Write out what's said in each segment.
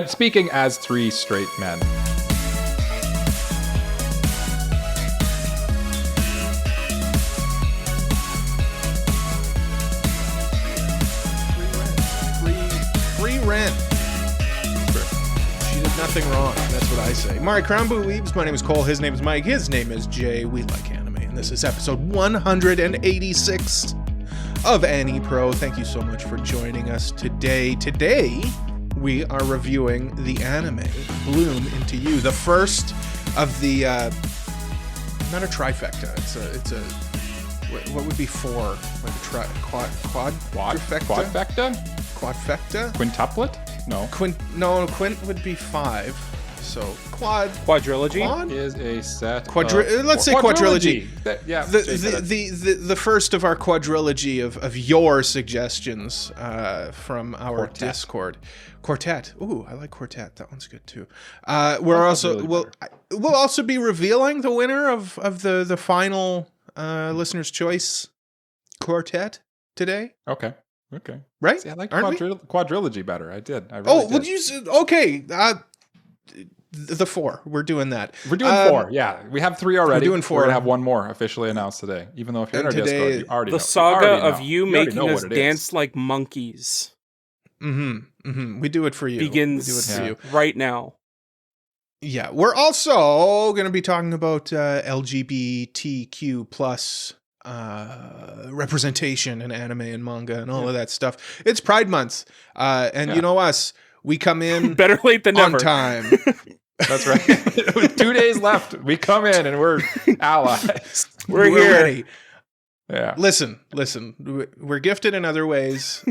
Speaking as three straight men. Free rent. She did nothing wrong. That's what I say. Mari Crown Weebs. My name is Cole. His name is Mike. His name is Jay. We like anime, and this is episode 186 of AniPro. Thank you so much for joining us today. Today, we are reviewing the anime Bloom Into You, the first of the not a trifecta. It's a what would be four? Like a quadfecta? Quadfecta? Quintuplet? No. Quint would be five. So quadrilogy is a set. Let's say quadrilogy. Yeah. The first of our quadrilogy of your suggestions from our Quartet. Discord. Quartet. Ooh, I like Quartet. That one's good too. We'll also be revealing the winner of the final listener's choice Quartet today. Okay. Right? See, I like Aren't we? quadrilogy better. I did. I really did. Well, okay. The four. We're doing that. We're doing four. Yeah, we have three already. We're doing four. We're gonna have one more officially announced today. Even though if you're in our Discord, you already know. The saga of know. you You already making know us what it dance is. like monkeys We do it for you. begins We do it for you. right now. Yeah, we're also going to be talking about LGBTQ plus representation in anime and manga and all of that stuff. It's Pride Month, and you know us, we come in Better late than on never. time. That's right. With 2 days left, we come in and we're allies. We're here. Ready. Yeah. Listen. We're gifted in other ways.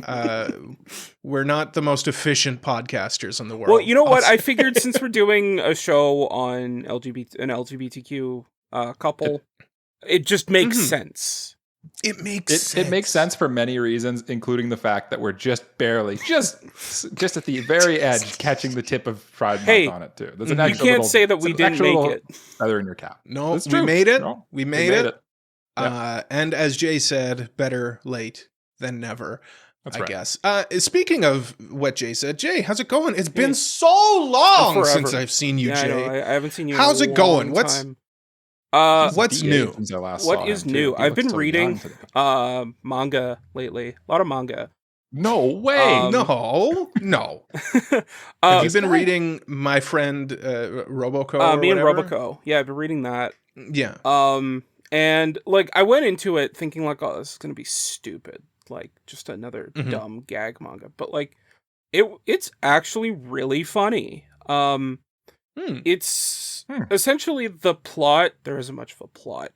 We're not the most efficient podcasters in the world. Well, you know what? I figured since we're doing a show on LGBTQ couple, it just makes sense. It makes sense. It makes sense for many reasons, including the fact that we're just barely, just at the very edge, catching the tip of Pride Month on it too. There's an You extra can't little, say that we didn't make it. feather in your cap. No, That's we true. made it. No, we made it. Yeah. And as Jay said, better late than never. That's I right. guess. Speaking of what Jay said, Jay, how's it going? It's been so long Forever. since I've seen you, Yeah, Jay. I know. I haven't seen you. How's in a it going? long What's- time. What's DA new? since I last What saw is him, too. new? He I've looks been so reading young today. manga lately. A lot of manga. No way. No. Have you been reading my friend Roboco? Or Me and whatever? Roboco. Yeah, I've been reading that. Yeah. And like I went into it thinking like, oh, this is gonna be stupid, like just another dumb gag manga. But like, it's actually really funny. It's essentially the plot. There isn't much of a plot.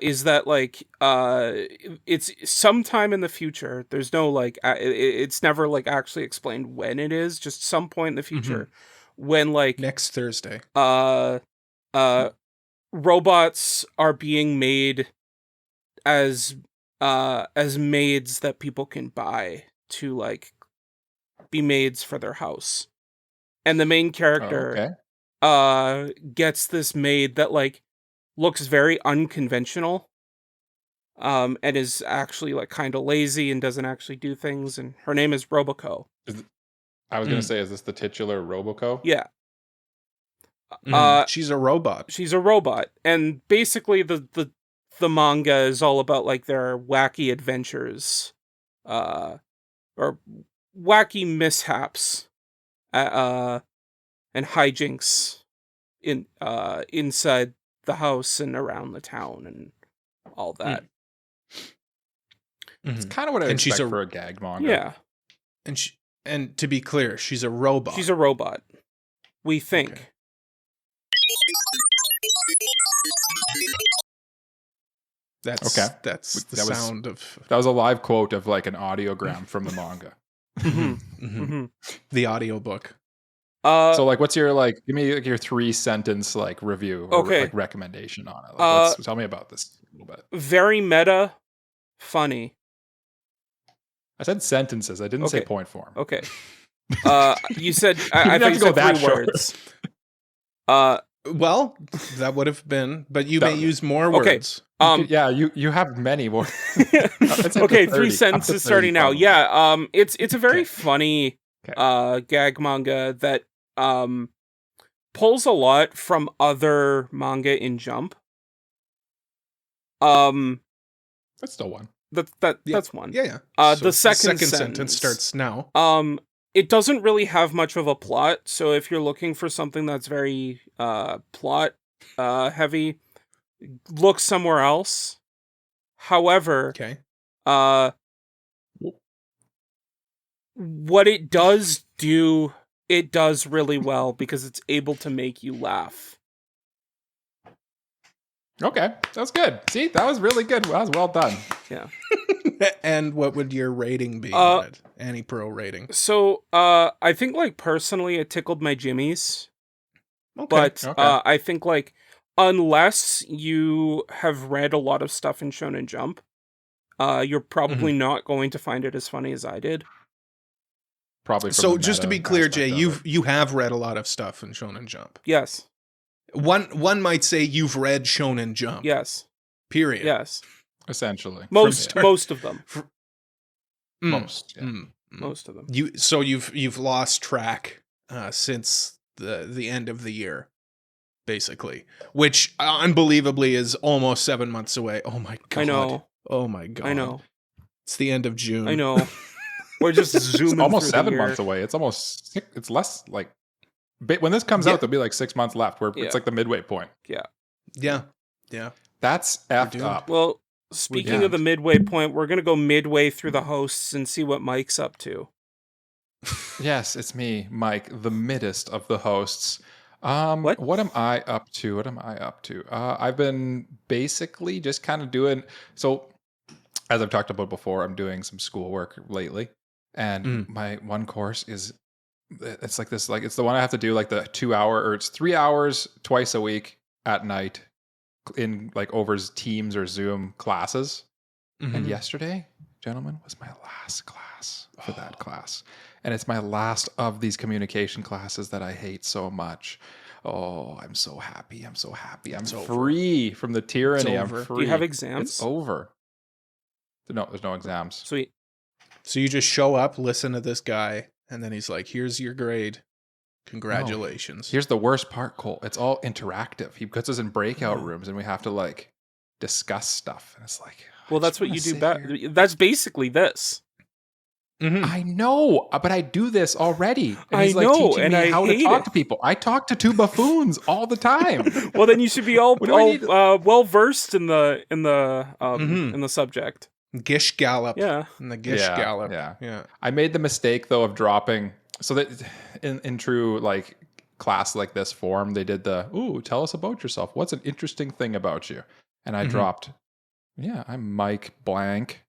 Is that like it's sometime in the future. There's no like it's never like actually explained when it is. Just some point in the future when like Next Thursday. robots are being made as maids that people can buy to like be maids for their house. And the main character gets this maid that like looks very unconventional and is actually like kind of lazy and doesn't actually do things, and her name is Roboco. I was going to say, is this the titular Roboco? Yeah. She's a robot. She's a robot, and basically the manga is all about like their wacky adventures or wacky mishaps and hijinks inside the house and around the town and all that. It's kind of what I expect for a gag manga. Yeah. And to be clear, she's a robot. She's a robot. We think. Okay. That's the sound of That was a live quote of like an audiogram from the manga. the audiobook. So like, what's your like? Give me like your 3-sentence like review or like recommendation on it. Like, tell me about this a little bit. Very meta, funny. I said sentences. I didn't say point form. Okay. You said I think you said 3 words. Well, that would have been, but you may use more words. You have many more. Okay, 3 sentences starting now. Yeah, it's a very funny gag manga that pulls a lot from other manga in Jump. That's still one. That's one. Yeah. The second sentence starts now. It doesn't really have much of a plot, so if you're looking for something that's very plot heavy, look somewhere else. However, Okay. What it does do, it does really well because it's able to make you laugh. Okay, that's good. See, that was really good. That was well done. Yeah. And what would your rating be on it? AniPro rating. So, I think, like, personally, it tickled my jimmies. Okay. But Okay. I think, like, unless you have read a lot of stuff in Shonen Jump, you're probably not going to find it as funny as I did. Probably. From So the just to meta be clear, Jay, aspect of it. you have read a lot of stuff in Shonen Jump. Yes. One might say you've read Shonen Jump. Yes. Period. Yes. Essentially Most of them. most. Yeah. Most of them. You've lost track since the end of the year, basically, which unbelievably is almost 7 months away. Oh my god! I know. Oh my god! I know. It's the end of June. I know. We're just zooming. It's almost through 7 the year. months away. It's almost it's less like. When this comes out, there'll be like 6 months left. Where it's like the midway point. Yeah. That's effed doomed. up. Well, speaking Yeah. of the midway point, we're gonna go midway through the hosts and see what Mike's up to. Yes, it's me, Mike, the middest of the hosts. What am I up to? I've been basically just kind of doing so. As I've talked about before, I'm doing some schoolwork lately, and my one course is it's like this, like it's the one I have to do like the 2 hour or it's 3 hours twice a week at night in like over Teams or Zoom classes. And yesterday, gentlemen, was my last class for that class. And it's my last of these communication classes that I hate so much. Oh, I'm so happy. I'm free from the tyranny. I'm free. Do you have exams? It's over. No, there's no exams. Sweet. So you just show up, listen to this guy, and then he's like, "Here's your grade. Congratulations." Here's the worst part, Cole. It's all interactive. He puts us in breakout rooms and we have to like discuss stuff. And it's like, Well, that's what you do better. That's basically this. I know, but I do this already. And I he's like know, teaching and me I how to hate talk it. to people. I talk to two buffoons all the time. Well, then you should be all What do I need well versed in the subject. Gish Gallop. Yeah. And the Gish Gallop. Yeah. I made the mistake though of dropping. So that in true like class like this form, they did tell us about yourself. What's an interesting thing about you? And I dropped, I'm Mike Blank,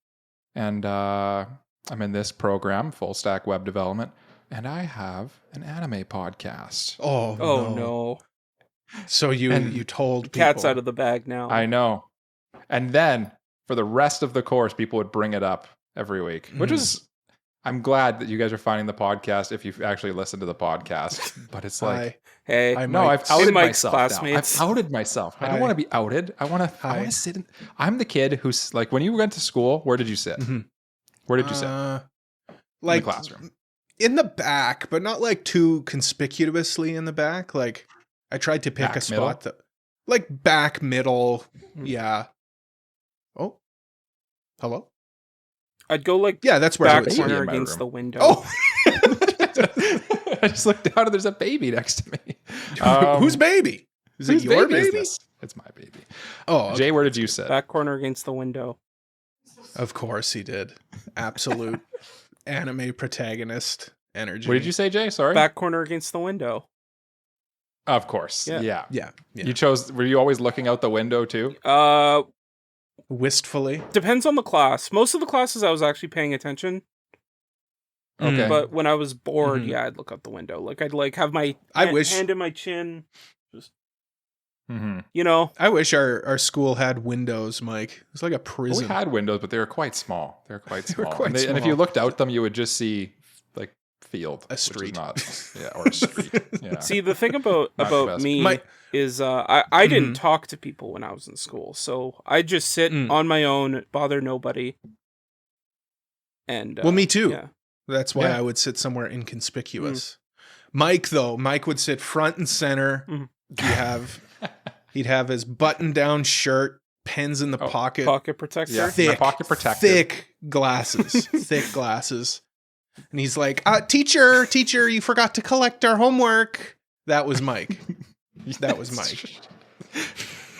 and I'm in this program, full stack web development, and I have an anime podcast. Oh no. So you told people. Cat's out of the bag now. I know. And then for the rest of the course, people would bring it up every week, which is, I'm glad that you guys are finding the podcast if you've actually listened to the podcast. But it's like, I've outed Mike's myself classmates. now. I've outed myself. I don't want to be outed. I want to sit in. I'm the kid who's like, when you went to school, where did you sit? Where did you sit? Like in the classroom. In the back, but not like too conspicuously in the back. Like I tried to pick Back a spot that, like back middle. Yeah. Oh, hello. I'd go like That's where I back would corner in my against room. the window. Oh, I just looked down and there's a baby next to me. whose baby? Is it Whose your baby? Is baby? this? It's my baby. Oh, okay. Jay, where did you sit? Back corner against the window. Of course he did. Absolute anime protagonist energy. What did you say, Jay? Sorry. Back corner against the window. Of course. Yeah. Yeah. You chose. Were you always looking out the window too? Wistfully. Depends on the class. Most of the classes I was actually paying attention. Okay. But when I was bored, I'd look out the window. Like I'd like have my hand in my chin. Just I wish our school had windows, Mike. It's like a prison. We had windows, but they were quite small. They were quite small. quite And if you looked out them, you would just see like field, a street, or a street. Yeah. See, the thing about me is I didn't talk to people when I was in school, so I just sit on my own, bother nobody. And well, me too. Yeah. That's why I would sit somewhere inconspicuous. Mike, though, Mike would sit front and center. He'd have his button-down shirt, pens in the pocket. Pocket protector? Yeah, thick, pocket protector. thick glasses. Thick glasses. And he's like, teacher, you forgot to collect our homework. That was Mike. That was Mike.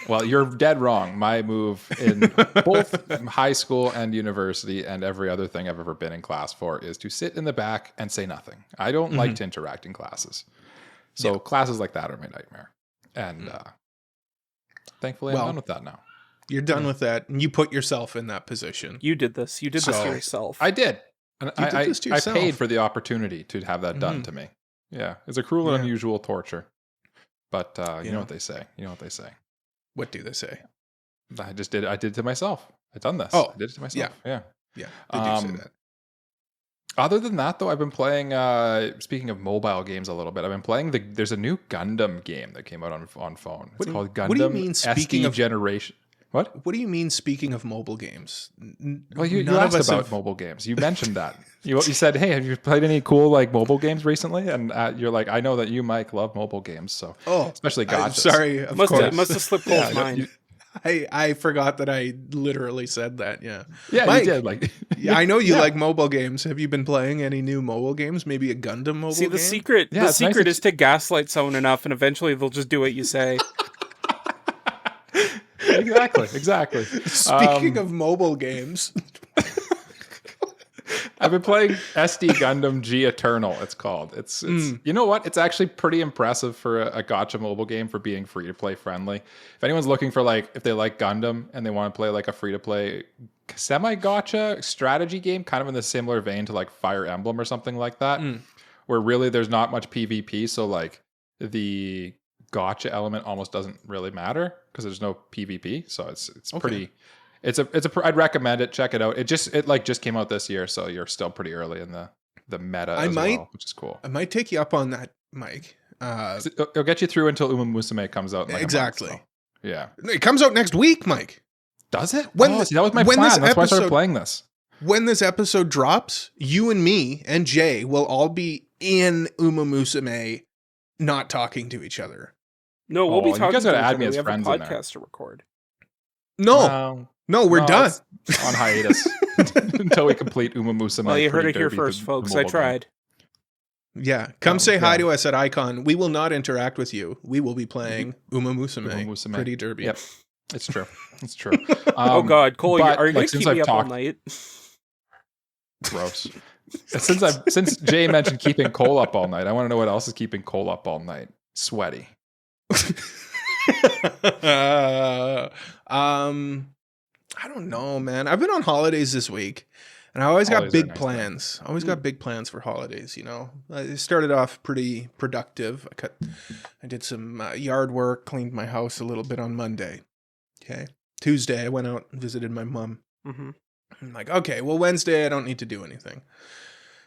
Well, you're dead wrong. My move in both high school and university and every other thing I've ever been in class for is to sit in the back and say nothing. I don't like to interact in classes. So classes like that are my nightmare. And thankfully I'm done with that now. You're done with that. And you put yourself in that position. You did this. You did this to yourself. I did. And You did this to yourself. I paid for the opportunity to have that done to me. Yeah. It's a cruel and unusual torture. But you know what they say. What do they say? I did it to myself. I've done this. Oh, I did it to myself. Yeah. They do say that. Other than that, though, I've been playing, speaking of mobile games a little bit, I've been playing there's a new Gundam game that came out on phone. It's called Gundam what do you mean, speaking SD of Generation. What? What do you mean, speaking of mobile games? Well, you asked about mobile games. You mentioned that. You said, hey, have you played any cool mobile games recently? And you're like, I know that you, Mike, love mobile games. So, especially gotchas. Sorry, of course. Must have slipped Cole's mind. I forgot that I literally said that. Yeah, Mike, you did. I know you like mobile games. Have you been playing any new mobile games? Maybe a Gundam mobile game? The secret is to gaslight someone enough, and eventually they'll just do what you say. Exactly. Speaking of mobile games, I've been playing SD Gundam G Eternal. It's called. It's you know what? It's actually pretty impressive for a gacha mobile game for being free to play friendly. If anyone's looking for if they like Gundam and they want to play a free to play semi gacha strategy game, kind of in the similar vein to Fire Emblem or something like that, where really there's not much PvP, so the gacha element almost doesn't really matter because there's no PvP. So it's pretty. I'd recommend it. Check it out. It just came out this year, so you're still pretty early in the meta well, which is cool. I might take you up on that, Mike. It'll get you through until Uma Musume comes out. In exactly. A month, so. Yeah. It comes out next week, Mike. Does it? That was my plan. That's why I started playing this. When this episode drops, you and me and Jay will all be in Uma Musume, not talking to each other. No, we'll be talking. You guys gotta add me as friends. We have a podcast to record. No, we're done. On hiatus until we complete Uma Musume. Well, you heard it here first, folks. I tried. Yeah, come say hi to us at Icon. We will not interact with you. We will be playing Uma Musume. Pretty Derby. Yep, it's true. It's true. Oh God, Cole, are you going to keep me up all night? Gross. Since Jay mentioned keeping Cole up all night, I want to know what else is keeping Cole up all night. Sweaty. I don't know, man. I've been on holidays this week, and I always got big plans. Always got big plans for holidays. I started off pretty productive. I did some yard work, cleaned my house a little bit on Monday. Okay, Tuesday I went out and visited my mom. I'm like, okay, well Wednesday I don't need to do anything,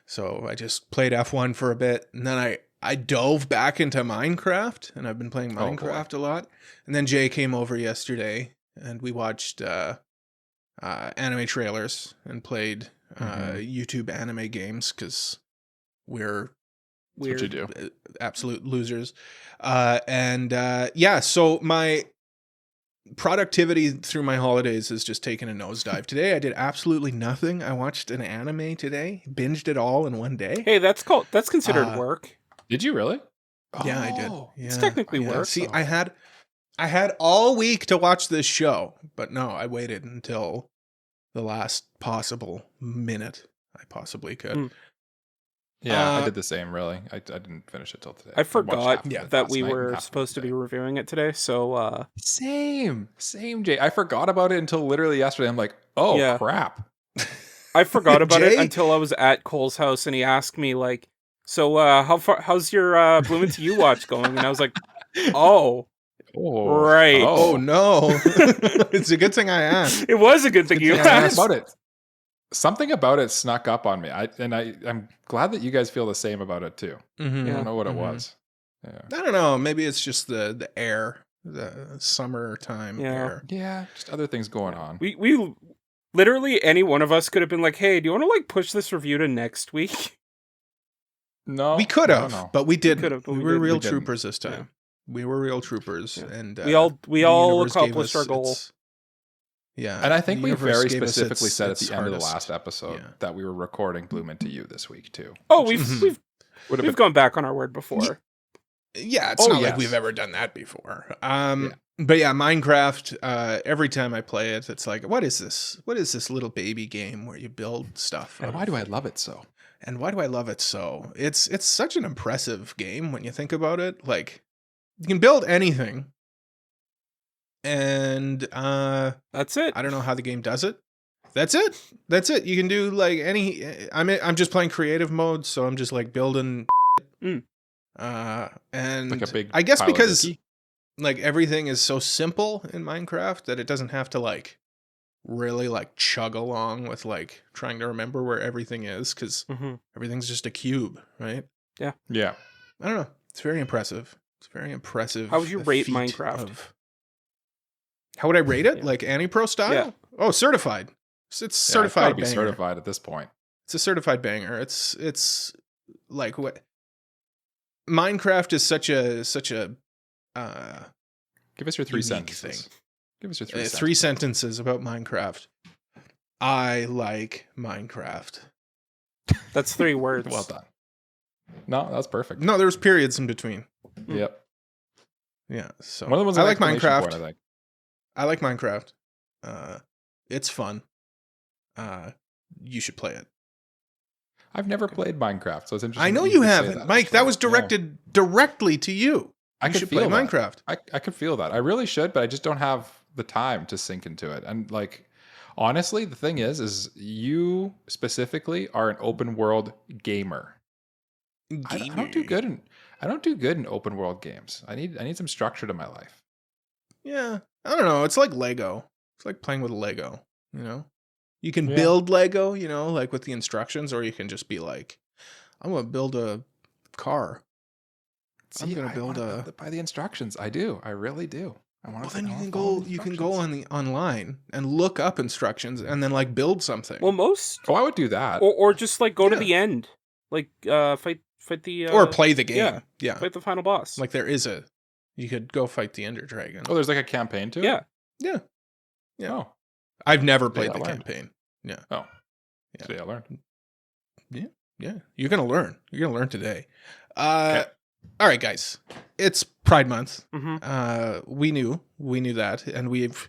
so I just played F1 for a bit, and then I dove back into Minecraft, and I've been playing Minecraft a lot. And then Jay came over yesterday, and we watched anime trailers and played YouTube anime games because we're what you do. Absolute losers. So my productivity through my holidays has just taken a nosedive. Today I did absolutely nothing. I watched an anime today, binged it all in one day. Hey, that's considered work. Did you really? Yeah, I did. Yeah. It's technically work. See, I had all week to watch this show, but no, I waited until the last possible minute I possibly could. Yeah, I did the same, really. I didn't finish it till today. I forgot that we were supposed to be reviewing it today, so... Same, Jay. I forgot about it until literally yesterday. I'm like, crap. I forgot about it until I was at Cole's house, and he asked me, so how's your Blooming to You watch going? And I was like, right. Oh no. It's a good thing I asked. It was a good thing you asked. About it. Something about it snuck up on me. I'm glad that you guys feel the same about it too. Mm-hmm. I don't know what it was. Yeah. I don't know. Maybe it's just the air, the summertime air. Yeah, just other things going on. We Literally, any one of us could have been like, "Hey, do you want to like push this review to next week?" No, we could have, but we didn't. We were real didn't. troopers this time. Yeah. We were real troopers, and we all accomplished our goal. Yeah, and I think we very specifically said at the end of the last episode that we were recording Bloom Into You this week too. Oh, we've gone back on our word before. Yeah, it's not like we've ever done that before. But yeah, Minecraft. Every time I play it, it's like, what is this? What is this little baby game where you build stuff? And why do I love it so? And why do I love it so? It's such an impressive game when you think about it. Like, you can build anything, and that's it. I don't know how the game does it. That's it. You can do like any. I'm just playing creative mode, so I'm just like building. And like a big I guess because like everything is so simple in Minecraft that it doesn't have to like really like chug along with like trying to remember where everything is, because everything's just a cube, right? Yeah. I don't know. It's very impressive. How would you rate Minecraft? How would I rate it? Like AniPro style? Yeah. Oh, certified. It's certified. It's gotta be certified at this point. It's a certified banger. It's like what Minecraft is such a give us your 3 sentences. Thing. Give us your 3 3 sentences about Minecraft. I like Minecraft. That's 3 words. Well done. No, that's perfect. No, there's periods in between. Yep. Yeah. So one of them was I like Minecraft. Point, I think. I like Minecraft. It's fun. You should play it. I've never played Minecraft, so it's interesting. I know you haven't, Mike. That was directed directly to you. I could play feel Minecraft. I could feel that. I really should, but I just don't have the time to sink into it. And like, honestly, the thing is you specifically are an open world gamer. I don't do good in open world games. I need some structure to my life. Yeah, I don't know. It's like Lego. It's like playing with Lego. You know, you can build Lego. You know, like with the instructions, or you can just be like, I'm gonna build a car. I'm gonna build by the instructions. I do. I really do. Well, then you can go. You can go on the online and look up instructions and then like build something. Well, I would do that, or just like go to the end, like fight the or play the game. Yeah, fight the final boss. Like you could go fight the Ender Dragon. Oh, there's like a campaign to it. Yeah. Oh, I've never played the campaign. Yeah. Oh, yeah. Today I learned. Yeah. You're gonna learn. You're gonna learn today. Okay. All right, guys. It's Pride Month. We knew that, and we've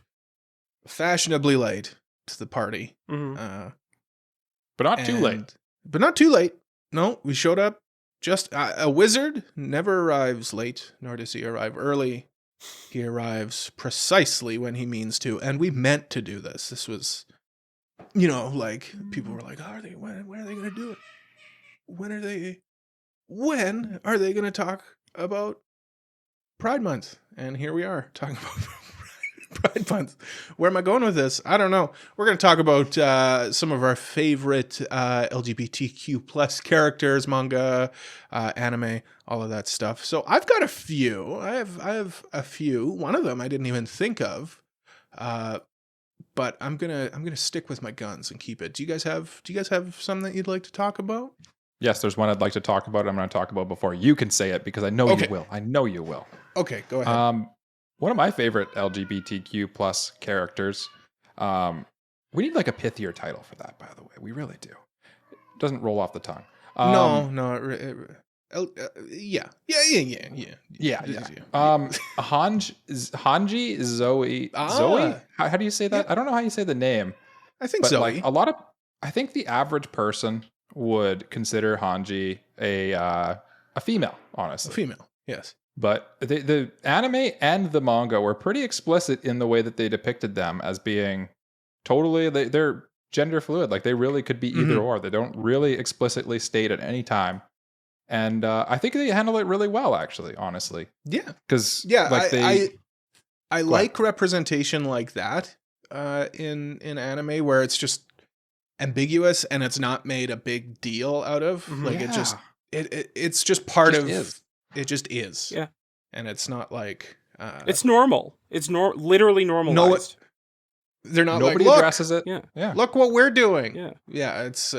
fashionably late to the party. But not too late. But not too late. No, we showed up. Just a wizard never arrives late, nor does he arrive early. He arrives precisely when he means to, and we meant to do this. This was, like people were like, "Are they? When are they going to do it? When are they going to talk about Pride Month?" And here we are talking about Pride Month. Where am I going with this? I don't know. We're going to talk about some of our favorite LGBTQ plus characters, manga, anime, all of that stuff. So I've got a few. I have a few. One of them I didn't even think of, but I'm gonna stick with my guns and keep it. Do you guys have something that you'd like to talk about? Yes, there's one I'd like to talk about. I'm going to talk about before you can say it because I know you will. I know you will. Okay, go ahead. One of my favorite LGBTQ plus characters. We need like a pithier title for that, by the way. We really do. It doesn't roll off the tongue. Yeah. Hange, Zoe. Zoe? How do you say that? I don't know how you say the name. I think Zoe. Like I think the average person would consider Hange a female, honestly. A female, yes. But the anime and the manga were pretty explicit in the way that they depicted them as being totally, they're gender fluid. Like they really could be either or. They don't really explicitly state at any time. And I think they handle it really well, actually, honestly. Yeah. Because I like representation like that in anime where it's just ambiguous and it's not made a big deal out of. Like it's just part of it. It just is. Yeah. And it's not like it's normal. It's literally normalized. they're not Nobody like, addresses it. Yeah. Yeah. look what we're doing. Yeah. It's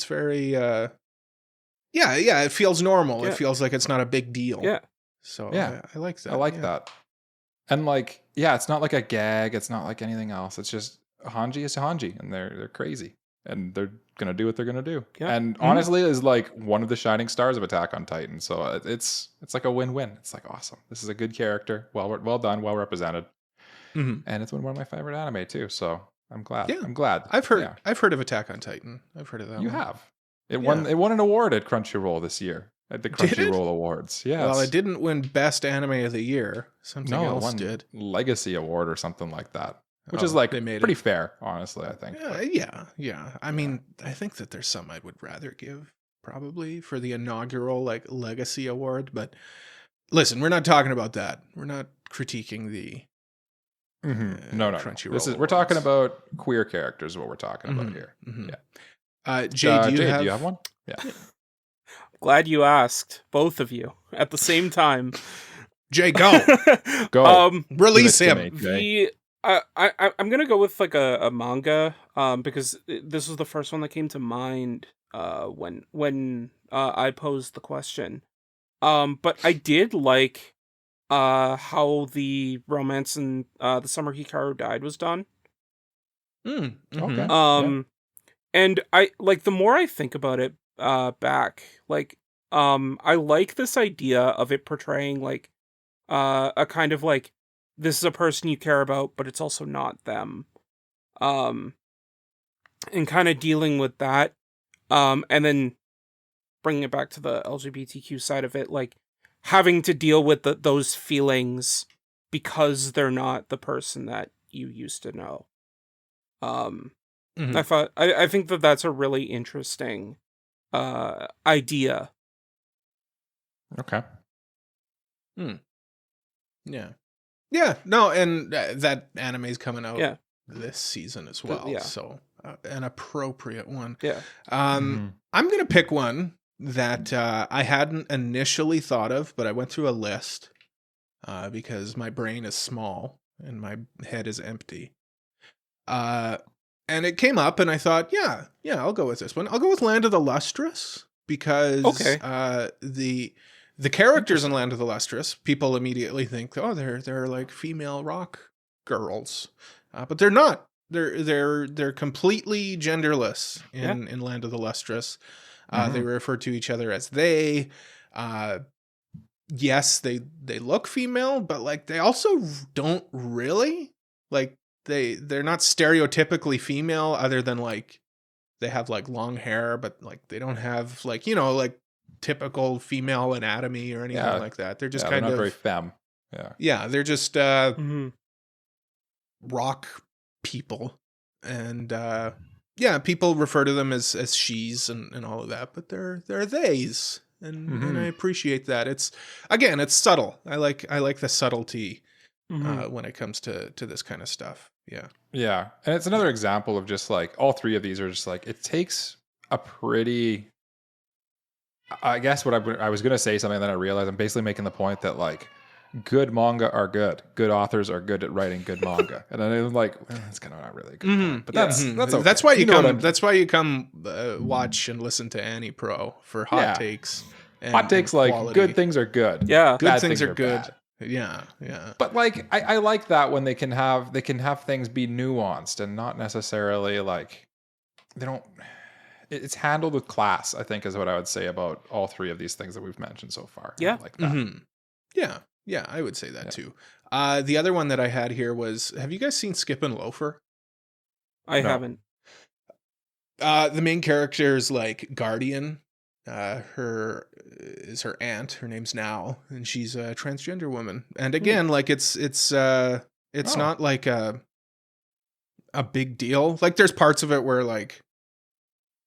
very it feels normal. Yeah. It feels like it's not a big deal. Yeah. So Yeah. I like that. I like that. And like, yeah, it's not like a gag. It's not like anything else. It's just Hange is Hange, and they're crazy, and they're gonna do what they're gonna do. Yeah. And honestly, is like one of the shining stars of Attack on Titan. So it's like a win-win. It's like awesome. This is a good character. Well done. Well represented. Mm-hmm. And it's one of my favorite anime too. So I'm glad. Yeah. I'm glad. I've heard of Attack on Titan. I've heard of that. You one. have. It won an award at Crunchyroll this year at the Did it? Crunchyroll Awards. Yes. Well, it didn't win Best Anime of the Year. Something else it won did. Legacy Award or something like that, which is Oh, like they made pretty it. fair, honestly. I think. Yeah. I mean, I think that there's some I would rather give probably for the inaugural like Legacy Award. But listen, we're not talking about that. We're not critiquing the No. Crunchyroll. We're talking about queer characters. Is what we're talking about here. Mm-hmm. Yeah. Jay, do you have one? Yeah. Glad you asked, both of you, at the same time. Jay, go. Go. Release Give him. it to me, Jay. I'm gonna go with like a manga, because this was the first one that came to mind when I posed the question. But I did like how the romance in the summer Hikaru died was done. Okay. And I like, the more I think about it back, like I like this idea of it portraying like a kind of like, this is a person you care about, but it's also not them. And kind of dealing with that. And then bringing it back to the LGBTQ side of it, like having to deal with those feelings because they're not the person that you used to know. I think that that's a really interesting idea. Okay. Yeah. No, and that anime's coming out this season as well. Yeah. So an appropriate one. Yeah. I'm gonna pick one that I hadn't initially thought of, but I went through a list because my brain is small and my head is empty. And it came up, and I thought, yeah, I'll go with this one. I'll go with Land of the Lustrous because the characters in Land of the Lustrous, people immediately think, oh, they're like female rock girls, but they're not. They're completely genderless in Land of the Lustrous. They refer to each other as they. Yes, they look female, but like they also don't really like. They're not stereotypically female, other than like they have like long hair, but like they don't have like, like typical female anatomy or anything like that. They're just kind not of very femme. Yeah, they're just rock people, and people refer to them as she's and all of that, but they're theys, and I appreciate that. It's subtle. I like the subtlety when it comes to this kind of stuff. Yeah. And it's another example of just like all three of these are just like, it takes a pretty, I guess what I was going to say something, then I realized I'm basically making the point that like good manga are good authors are good at writing good manga. And I'm like, that's kind of not really a good point, but that's okay. That's why you come watch and listen to AniPro for hot takes. Hot takes, like quality. Good things are good. Yeah. Good things are good. Bad. Yeah. But like I like that when they can have things be nuanced and not necessarily like it's handled with class, I think is what I would say about all three of these things that we've mentioned so far. Yeah. I like that. Yeah, I would say that too. The other one that I had here was, have you guys seen Skip and Loafer? I haven't. The main character is like guardian. Her aunt. Her name's Now, and she's a transgender woman. And again, like it's not like a big deal. Like there's parts of it where like,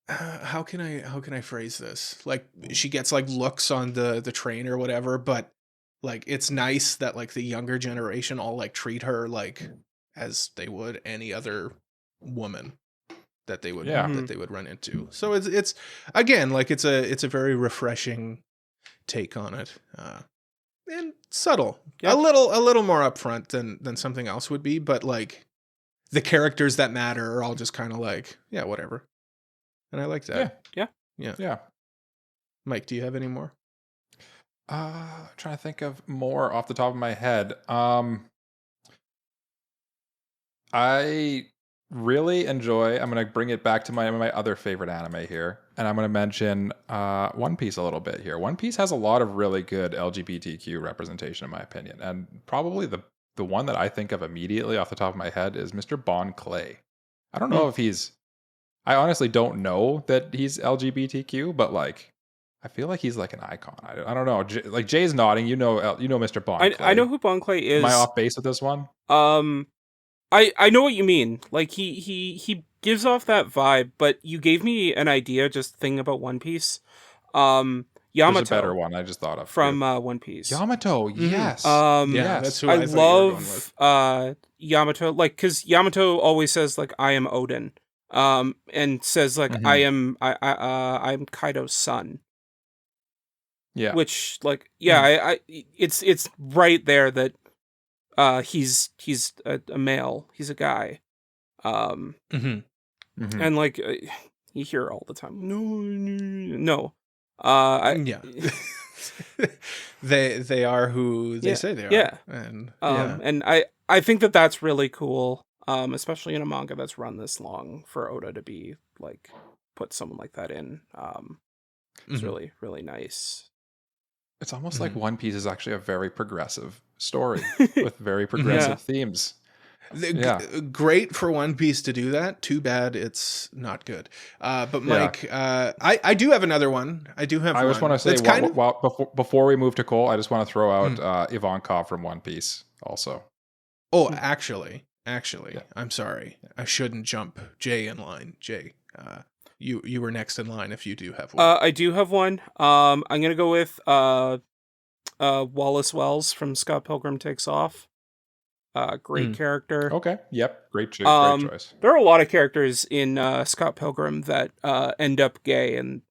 how can I phrase this? Like she gets like looks on the train or whatever, but like it's nice that like the younger generation all like treat her like as they would any other woman that they would run into. So it's again like it's a very refreshing take on it, and subtle, a little more upfront than something else would be, but like the characters that matter are all just kind of like, yeah, whatever. And I like that. Yeah. Mike, do you have any more? Trying to think of more off the top of my head. I really enjoy. I'm going to bring it back to my other favorite anime here, and I'm going to mention One Piece a little bit here. One Piece has a lot of really good LGBTQ representation, in my opinion, and probably the one that I think of immediately off the top of my head is Mr. Bon Clay. I don't know if he's. I honestly don't know that he's LGBTQ, but like, I feel like he's like an icon. I don't know. Like Jay's nodding. You know Mr. Bon Clay. I know who Bon Clay is. Am I off base with this one? I know what you mean. Like he gives off that vibe, but you gave me an idea just thinking about One Piece. Yamato. There's a better one I just thought of from One Piece. Yamato, yes. Yes. That's who I love Yamato, like, because Yamato always says like I am Odin, and says like I'm Kaido's son. Yeah. Which like I it's right there that he's a male, he's a guy, and like you hear all the time no they are who they say they are, and I think that's really cool, especially in a manga that's run this long, for Oda to be like put someone like that in. It's really, really nice. It's almost like One Piece is actually a very progressive story with very progressive themes. Great for One Piece to do that. Too bad it's not good. But Mike, I do have another one. I just want to say, before we move to Cole, I just want to throw out Ivankov from One Piece also. Oh, actually, I'm sorry. I shouldn't jump Jay in line. Jay, you were next in line if you do have one. I do have one. I'm going to go with Wallace Wells from Scott Pilgrim Takes Off. Great character. Okay. Yep. Great choice. There are a lot of characters in Scott Pilgrim that end up gay, and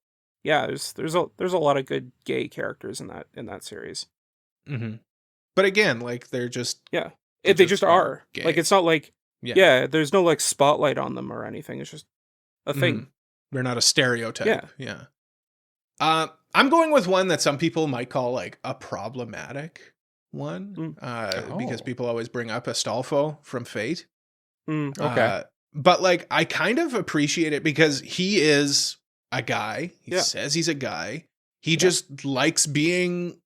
there's a lot of good gay characters in that series. But again, like they're just they just are gay. Like it's not like there's no like spotlight on them or anything. It's just a thing. They're not a stereotype. Yeah. I'm going with one that some people might call like a problematic one, because people always bring up Astolfo from Fate. Okay. But like, I kind of appreciate it because he is a guy. He says he's a guy. He just likes being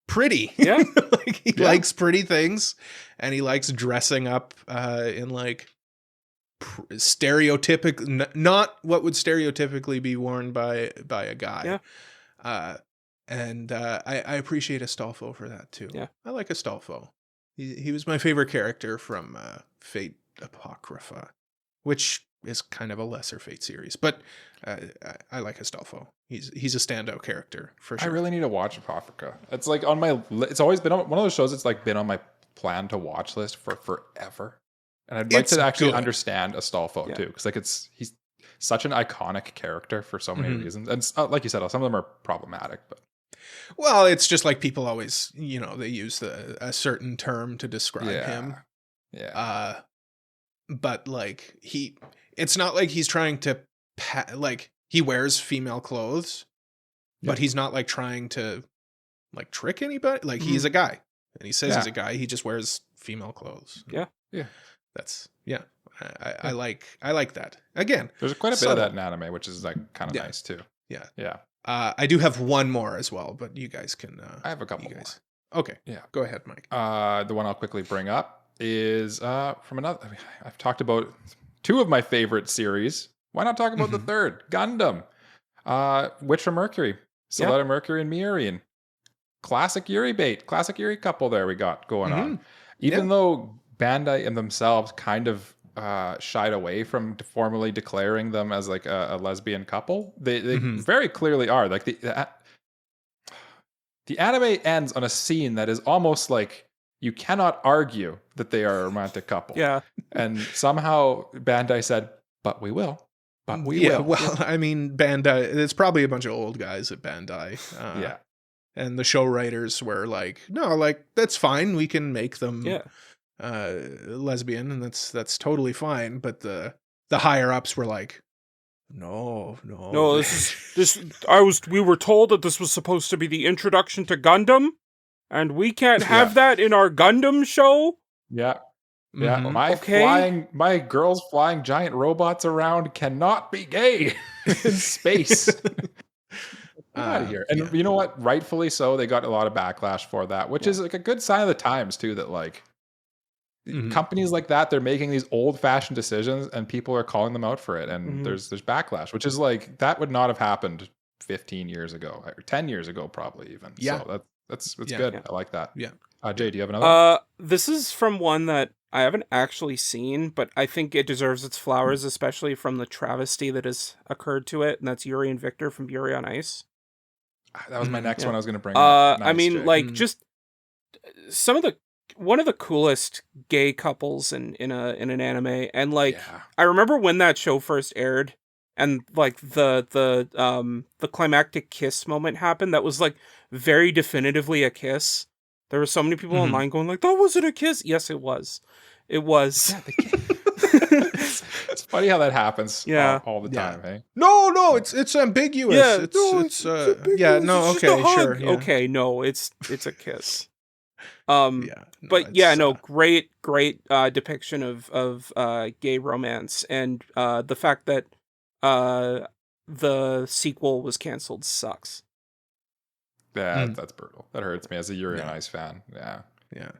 pretty. Yeah. Like he likes pretty things, and he likes dressing up in like not what would stereotypically be worn by a guy. And I appreciate Astolfo for that too. I like Astolfo. He was my favorite character from Fate Apocrypha, which is kind of a lesser Fate series, but I like Astolfo. He's a standout character for sure. I really need to watch Apocrypha. It's like on my. It's always been on one of those shows. It's like been on my plan to watch list for forever. And I'd like to actually understand Astolfo too, because like he's such an iconic character for so many reasons, and like you said, some of them are problematic. But well, it's just like people always, they use a certain term to describe him. Yeah. But like it's not like he's trying to like he wears female clothes, but he's not like trying to like trick anybody. Like he's a guy, and he says he's a guy. He just wears female clothes. Yeah. That's I like that. Again, there's quite a bit of that in anime, which is like kind of nice too. Yeah. I do have one more as well, but you guys can. I have a couple more. Okay. Yeah. Go ahead, Mike. The one I'll quickly bring up is from another. I've talked about two of my favorite series. Why not talk about the third? Gundam. Witch from Mercury. Soleta Mercury and Miurian. Classic Yuri bait. Classic Yuri couple there we got going on. Even though Bandai and themselves kind of shied away from formally declaring them as like a lesbian couple, they very clearly are. Like the anime ends on a scene that is almost like you cannot argue that they are a romantic couple. And somehow Bandai said, but we will. But we will. Well, I mean, Bandai, it's probably a bunch of old guys at Bandai. And the show writers were like, no, like, that's fine. We can make them lesbian, and that's totally fine. But the higher ups were like, no. No, we were told that this was supposed to be the introduction to Gundam, and we can't have that in our Gundam show. Yeah. Yeah, Mm-hmm. my girls flying giant robots around cannot be gay in space. Get out of here. And you know what? Rightfully so, they got a lot of backlash for that, which is like a good sign of the times too, that like companies like that, they're making these old-fashioned decisions and people are calling them out for it. And there's backlash, which is like that would not have happened 15 years ago or 10 years ago, probably even. Yeah. So that's good. Yeah. I like that. Yeah. Jay, do you have another one? This is from one that I haven't actually seen, but I think it deserves its flowers, especially from the travesty that has occurred to it, and that's Yuri and Victor from Yuri on Ice. That was my next one I was going to bring up. Nice, I mean, Jay. like, just one of the coolest gay couples in an anime, and like, I remember when that show first aired, and like the climactic kiss moment happened. That was like very definitively a kiss. There were so many people online going like, "That wasn't a kiss." Yes, it was. It was. It's funny how that happens. All the time. Hey. No, it's ambiguous. Yeah, it's ambiguous. Yeah, no, okay, sure. Yeah. Okay, no, it's a kiss. Great depiction of gay romance, and the fact that the sequel was canceled sucks. Yeah, that's brutal. That hurts me as a Yuri on Ice fan. Yeah.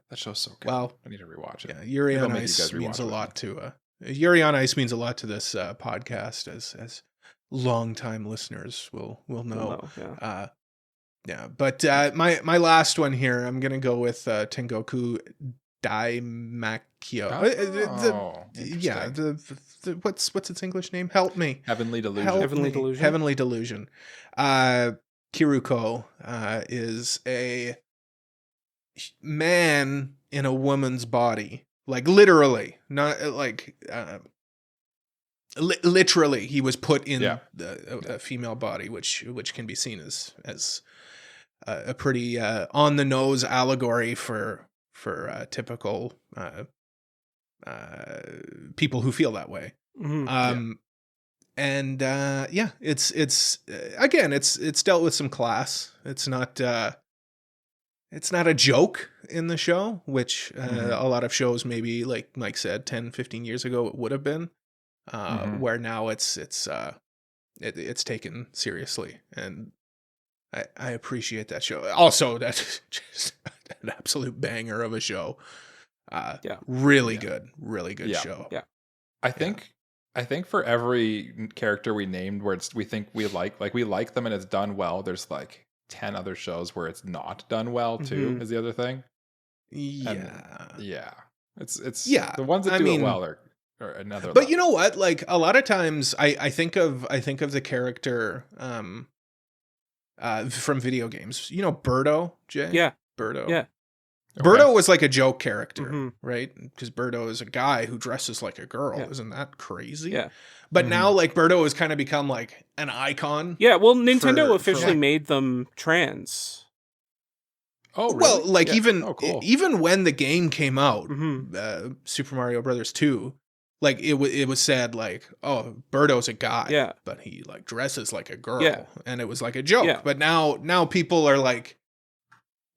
That show's so good. Well, I need to rewatch it. Yeah, Yuri on Ice means a lot to Yuri on Ice means a lot to this podcast, as longtime listeners will know. But my last one here, I'm gonna go with Tengoku Daimakyo. What's its English name? Help me. Heavenly Delusion. Heavenly Delusion. Kiruko is a man in a woman's body, like literally, not like literally. He was put in a female body, which can be seen as a pretty on the nose allegory for typical people who feel that way. And it's again, it's dealt with some class. It's not a joke in the show, which a lot of shows, maybe like Mike said, 10, 15 years ago, it would have been, where now it's taken seriously. And I appreciate that show. Also, that's just an absolute banger of a show. Really good show. Yeah. I think for every character we named where we think we like them and it's done well, there's like 10 other shows where it's not done well too, is the other thing. It's the ones that do it well are another but level. You know what, like a lot of times I think of the character from video games, you know, Birdo, Jay? Birdo. Yeah. Birdo was like a joke character, right? Because Birdo is a guy who dresses like a girl. Isn't that crazy? Yeah. But now, like, Birdo has kind of become like an icon. Yeah, well, Nintendo officially made them trans. Oh, really? Well, like even when the game came out, Super Mario Brothers 2, like it was said like, oh, Birdo's a guy, but he like dresses like a girl, and it was like a joke. But now people are like,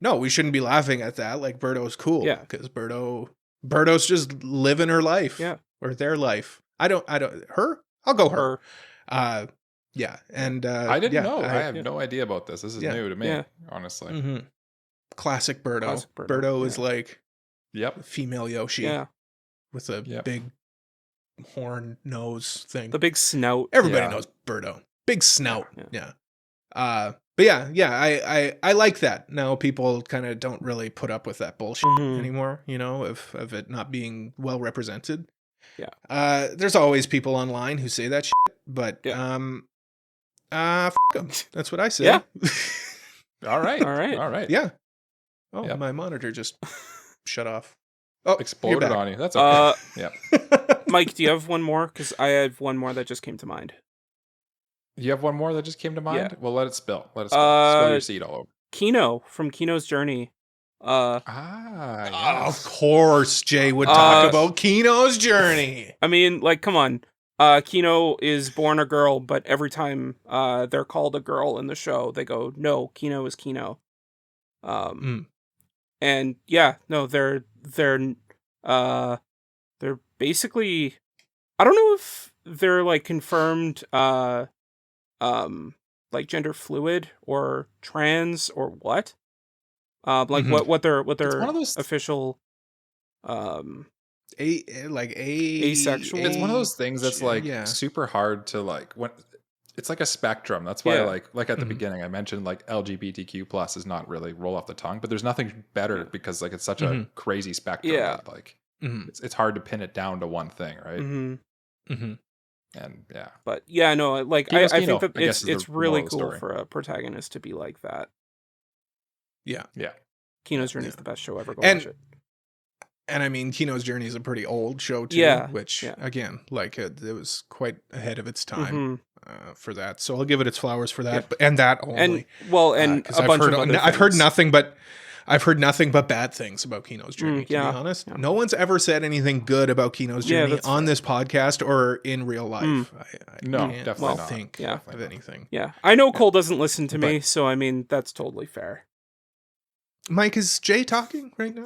no, we shouldn't be laughing at that. Like Birdo's cool, because Birdo's just living her life, or their life. Her. I'll go her. And I didn't know. I have no idea about this. This is new to me, honestly. Classic Birdo. Birdo is like female Yoshi with a big horn nose thing. The big snout. Everybody knows Birdo. Big snout. But I like that. Now people kind of don't really put up with that bullshit anymore, you know, of it not being well represented. There's always people online who say that shit, but fuck them. That's what I say. All right. Yeah. Oh, my monitor just shut off. Oh, exploded on you. That's okay. Mike, do you have one more? Because I have one more that just came to mind. You have one more that just came to mind? Well, let it spill. Spill your seed all over. Kino from Kino's Journey. Yes. Of course, Jay would talk about Kino's journey. I mean, like, come on. Kino is born a girl, but every time they're called a girl in the show, they go, "No, Kino is Kino." And yeah, no, they're basically, I don't know if they're like confirmed like gender fluid or trans or what. Like what their one of those official asexual. It's one of those things that's like super hard to like when it's like a spectrum. That's why like at the beginning I mentioned like LGBTQ plus is not really roll off the tongue, but there's nothing better because like it's such a crazy spectrum. Yeah. That, like it's hard to pin it down to one thing, right? And yeah, but yeah, no, like I think that it's really cool story. for a protagonist to be like that. Yeah. Kino's Journey is the best show ever. Go watch it. And I mean, Kino's Journey is a pretty old show too, which again, like it was quite ahead of its time for that. So I'll give it its flowers for that, and that only. And a bunch of other I've heard nothing but bad things about Kino's Journey. To be honest, no one's ever said anything good about Kino's Journey on this podcast or in real life. No, definitely not. Think of anything. Yeah, I know Cole doesn't listen to me, so I mean that's totally fair. Mike, is Jay talking right now?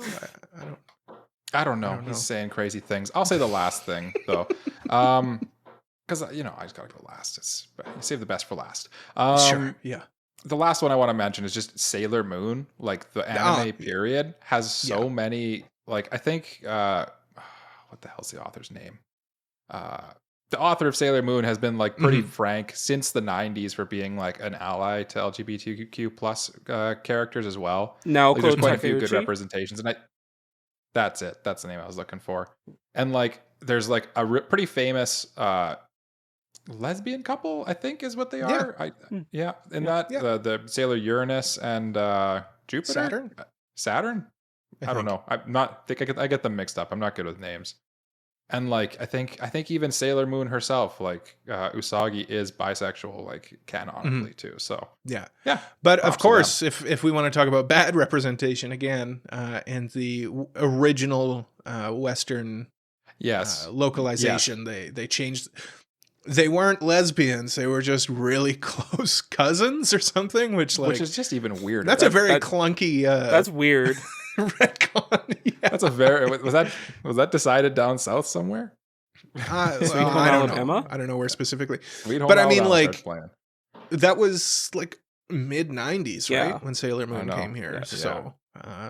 I don't know. He's saying crazy things. I'll say the last thing though, because I just gotta go last. Save the best for last. Sure. Yeah. The last one I want to mention is just Sailor Moon. Like the anime period has so many. Like I think what the hell's the author's name? The author of Sailor Moon has been like pretty frank since the 90s for being like an ally to LGBTQ plus characters as well. Now like, there's quite a few good representations, and that's it. That's the name I was looking for. And like, there's like a pretty famous lesbian couple, I think, is what they are. And the Sailor Uranus and Jupiter, Saturn. I don't know. I get them mixed up. I'm not good with names. And like, I think even Sailor Moon herself, like Usagi, is bisexual, like canonically too. So yeah. But of course, if we want to talk about bad representation again, and the original Western localization, they changed. They weren't lesbians; they were just really close cousins or something, which is just even weirder. That's a very clunky. That's weird. Retcon. Yeah. That's a very was that decided down south somewhere? I don't know where specifically. But I mean, like that was like mid 90s, right? When Sailor Moon came here. So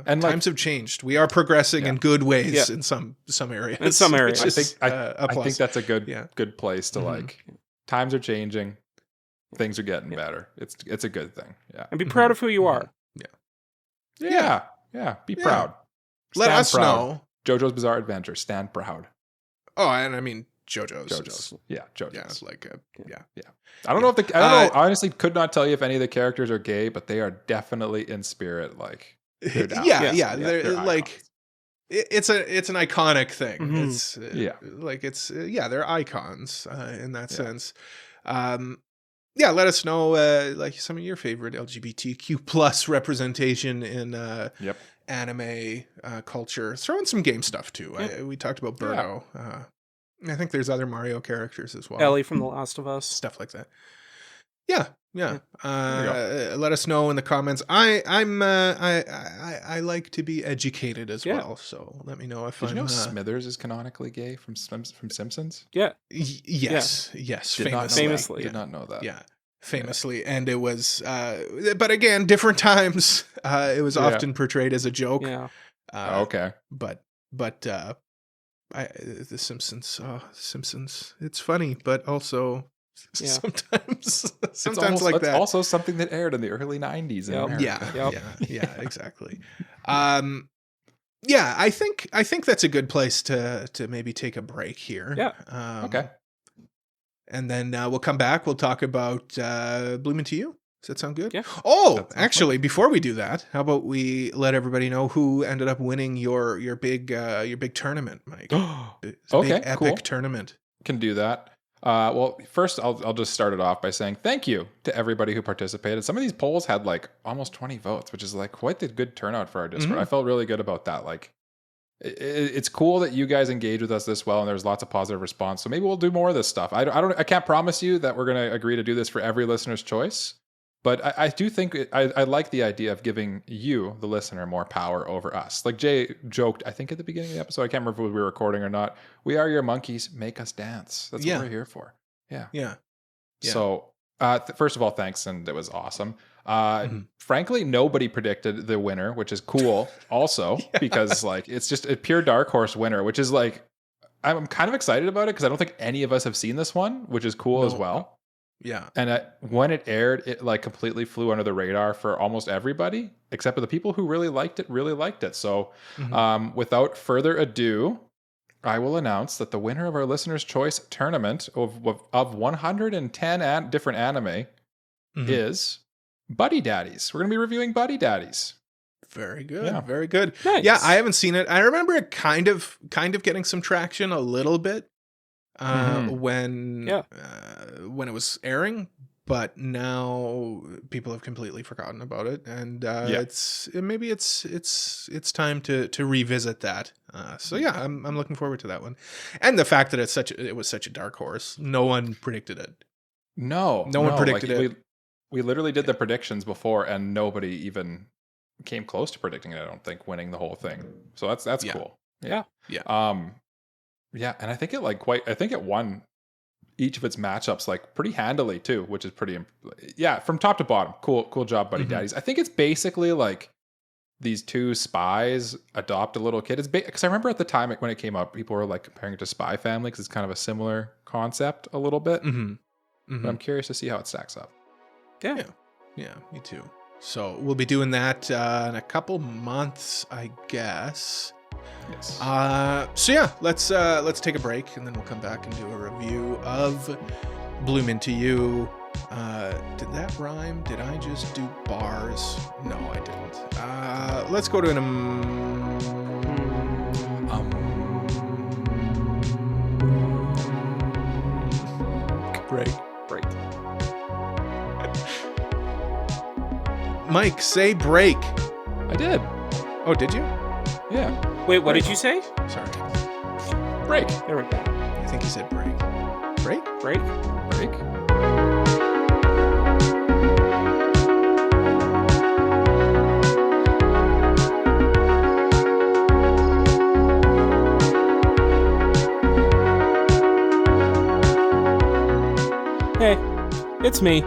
and times have changed. We are progressing in good ways in some areas. In some areas, I think that's a good place to like. Times are changing. Things are getting better. It's a good thing. Yeah, and be proud of who you are. Yeah, be proud. Let us know. JoJo's Bizarre Adventure. Stand proud. Oh, and I mean JoJo's. JoJo's. Yeah, I don't know if I honestly could not tell you if any of the characters are gay, but they are definitely in spirit. Like, they're they're like, it's an iconic thing. It's they're icons in that sense. Let us know like some of your favorite LGBTQ plus representation in anime culture. Throw in some game stuff too. We talked about Birdo. I think there's other Mario characters as well. Ellie from The Last of Us. Stuff like that. Yeah. Let us know in the comments. I like to be educated as well, so let me know if Did you know Smithers is canonically gay from Simpsons? Yeah. Yes. Famously. Did not know that. Yeah. Famously, and it was but again, different times. It was often portrayed as a joke. Yeah. Okay. But the Simpsons, it's funny, but also sometimes like that. Also something that aired in the early 90s in America. Yeah, exactly. I think that's a good place to maybe take a break here. Yeah. Okay. And then we'll come back. We'll talk about Blooming to You. Does that sound good? Yeah. Oh, actually, before we do that, how about we let everybody know who ended up winning your big tournament, Mike? Okay, epic tournament. Can do that. Well, first I'll just start it off by saying thank you to everybody who participated. Some of these polls had like almost 20 votes, which is like quite the good turnout for our Discord. Mm-hmm. I felt really good about that. Like, it's cool that you guys engage with us this well, and there's lots of positive response. So maybe we'll do more of this stuff. I can't promise you that we're going to agree to do this for every listener's choice, but I do think I like the idea of giving you, the listener, more power over us. Like Jay joked, I think at the beginning of the episode, I can't remember if we were recording or not. We are your monkeys. Make us dance. That's what we're here for. Yeah. So, first of all, thanks, and it was awesome. Frankly, nobody predicted the winner, which is cool also, because like it's just a pure dark horse winner, which is like, I'm kind of excited about it because I don't think any of us have seen this one, which is cool as well. Yeah. And when it aired, it like completely flew under the radar for almost everybody, except for the people who really liked it. So without further ado, I will announce that the winner of our Listener's Choice tournament of 110 different anime is Buddy Daddies. We're going to be reviewing Buddy Daddies. Very good. Yeah. Very good. Nice. Yeah, I haven't seen it. I remember it kind of getting some traction a little bit when it was airing, but now people have completely forgotten about it, and it's time to revisit that. So yeah, I'm looking forward to that one, and the fact that it was such a dark horse. No one predicted it. No one predicted it. We literally did the predictions before, and nobody even came close to predicting it. I don't think winning the whole thing. So that's cool. Yeah. Yeah, and I think it won each of its matchups like pretty handily too, which is pretty from top to bottom. Cool job, Buddy Daddies. I think it's basically like these two spies adopt a little kid. It's because I remember at the time when it came up, people were like comparing it to Spy Family because it's kind of a similar concept a little bit. But I'm curious to see how it stacks up. Yeah, me too. So we'll be doing that in a couple months, I guess. Yes. So yeah, let's take a break, and then we'll come back and do a review of Bloom Into You. Did that rhyme? Did I just do bars? No, I didn't. Let's go to break. Mike, say break. I did. Oh, did you? Yeah. Wait, what did you say? Sorry. Break. There we go. I think he said break. Break? Break? Break. Hey, it's me.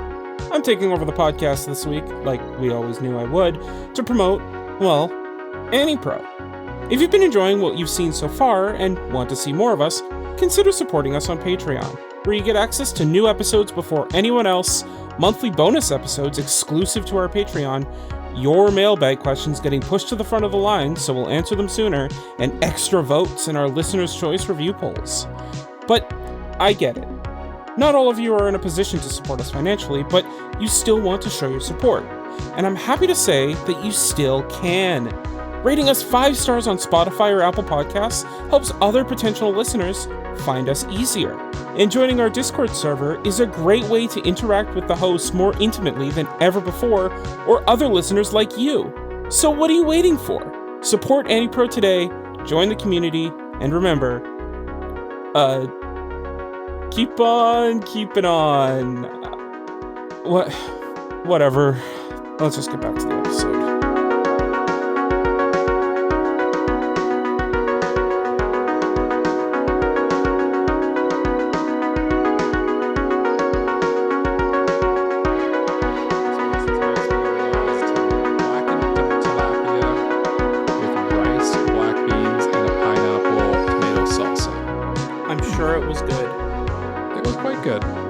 I'm taking over the podcast this week, like we always knew I would, to promote, well, AniPro. If you've been enjoying what you've seen so far and want to see more of us, consider supporting us on Patreon, where you get access to new episodes before anyone else, monthly bonus episodes exclusive to our Patreon, your mailbag questions getting pushed to the front of the line so we'll answer them sooner, and extra votes in our Listener's Choice review polls. But I get it. Not all of you are in a position to support us financially, but you still want to show your support. And I'm happy to say that you still can. Rating us 5 stars on Spotify or Apple Podcasts helps other potential listeners find us easier. And joining our Discord server is a great way to interact with the hosts more intimately than ever before, or other listeners like you. So what are you waiting for? Support AniPro today, join the community, and remember, keep on keeping on. Whatever. Let's just get back to the episode.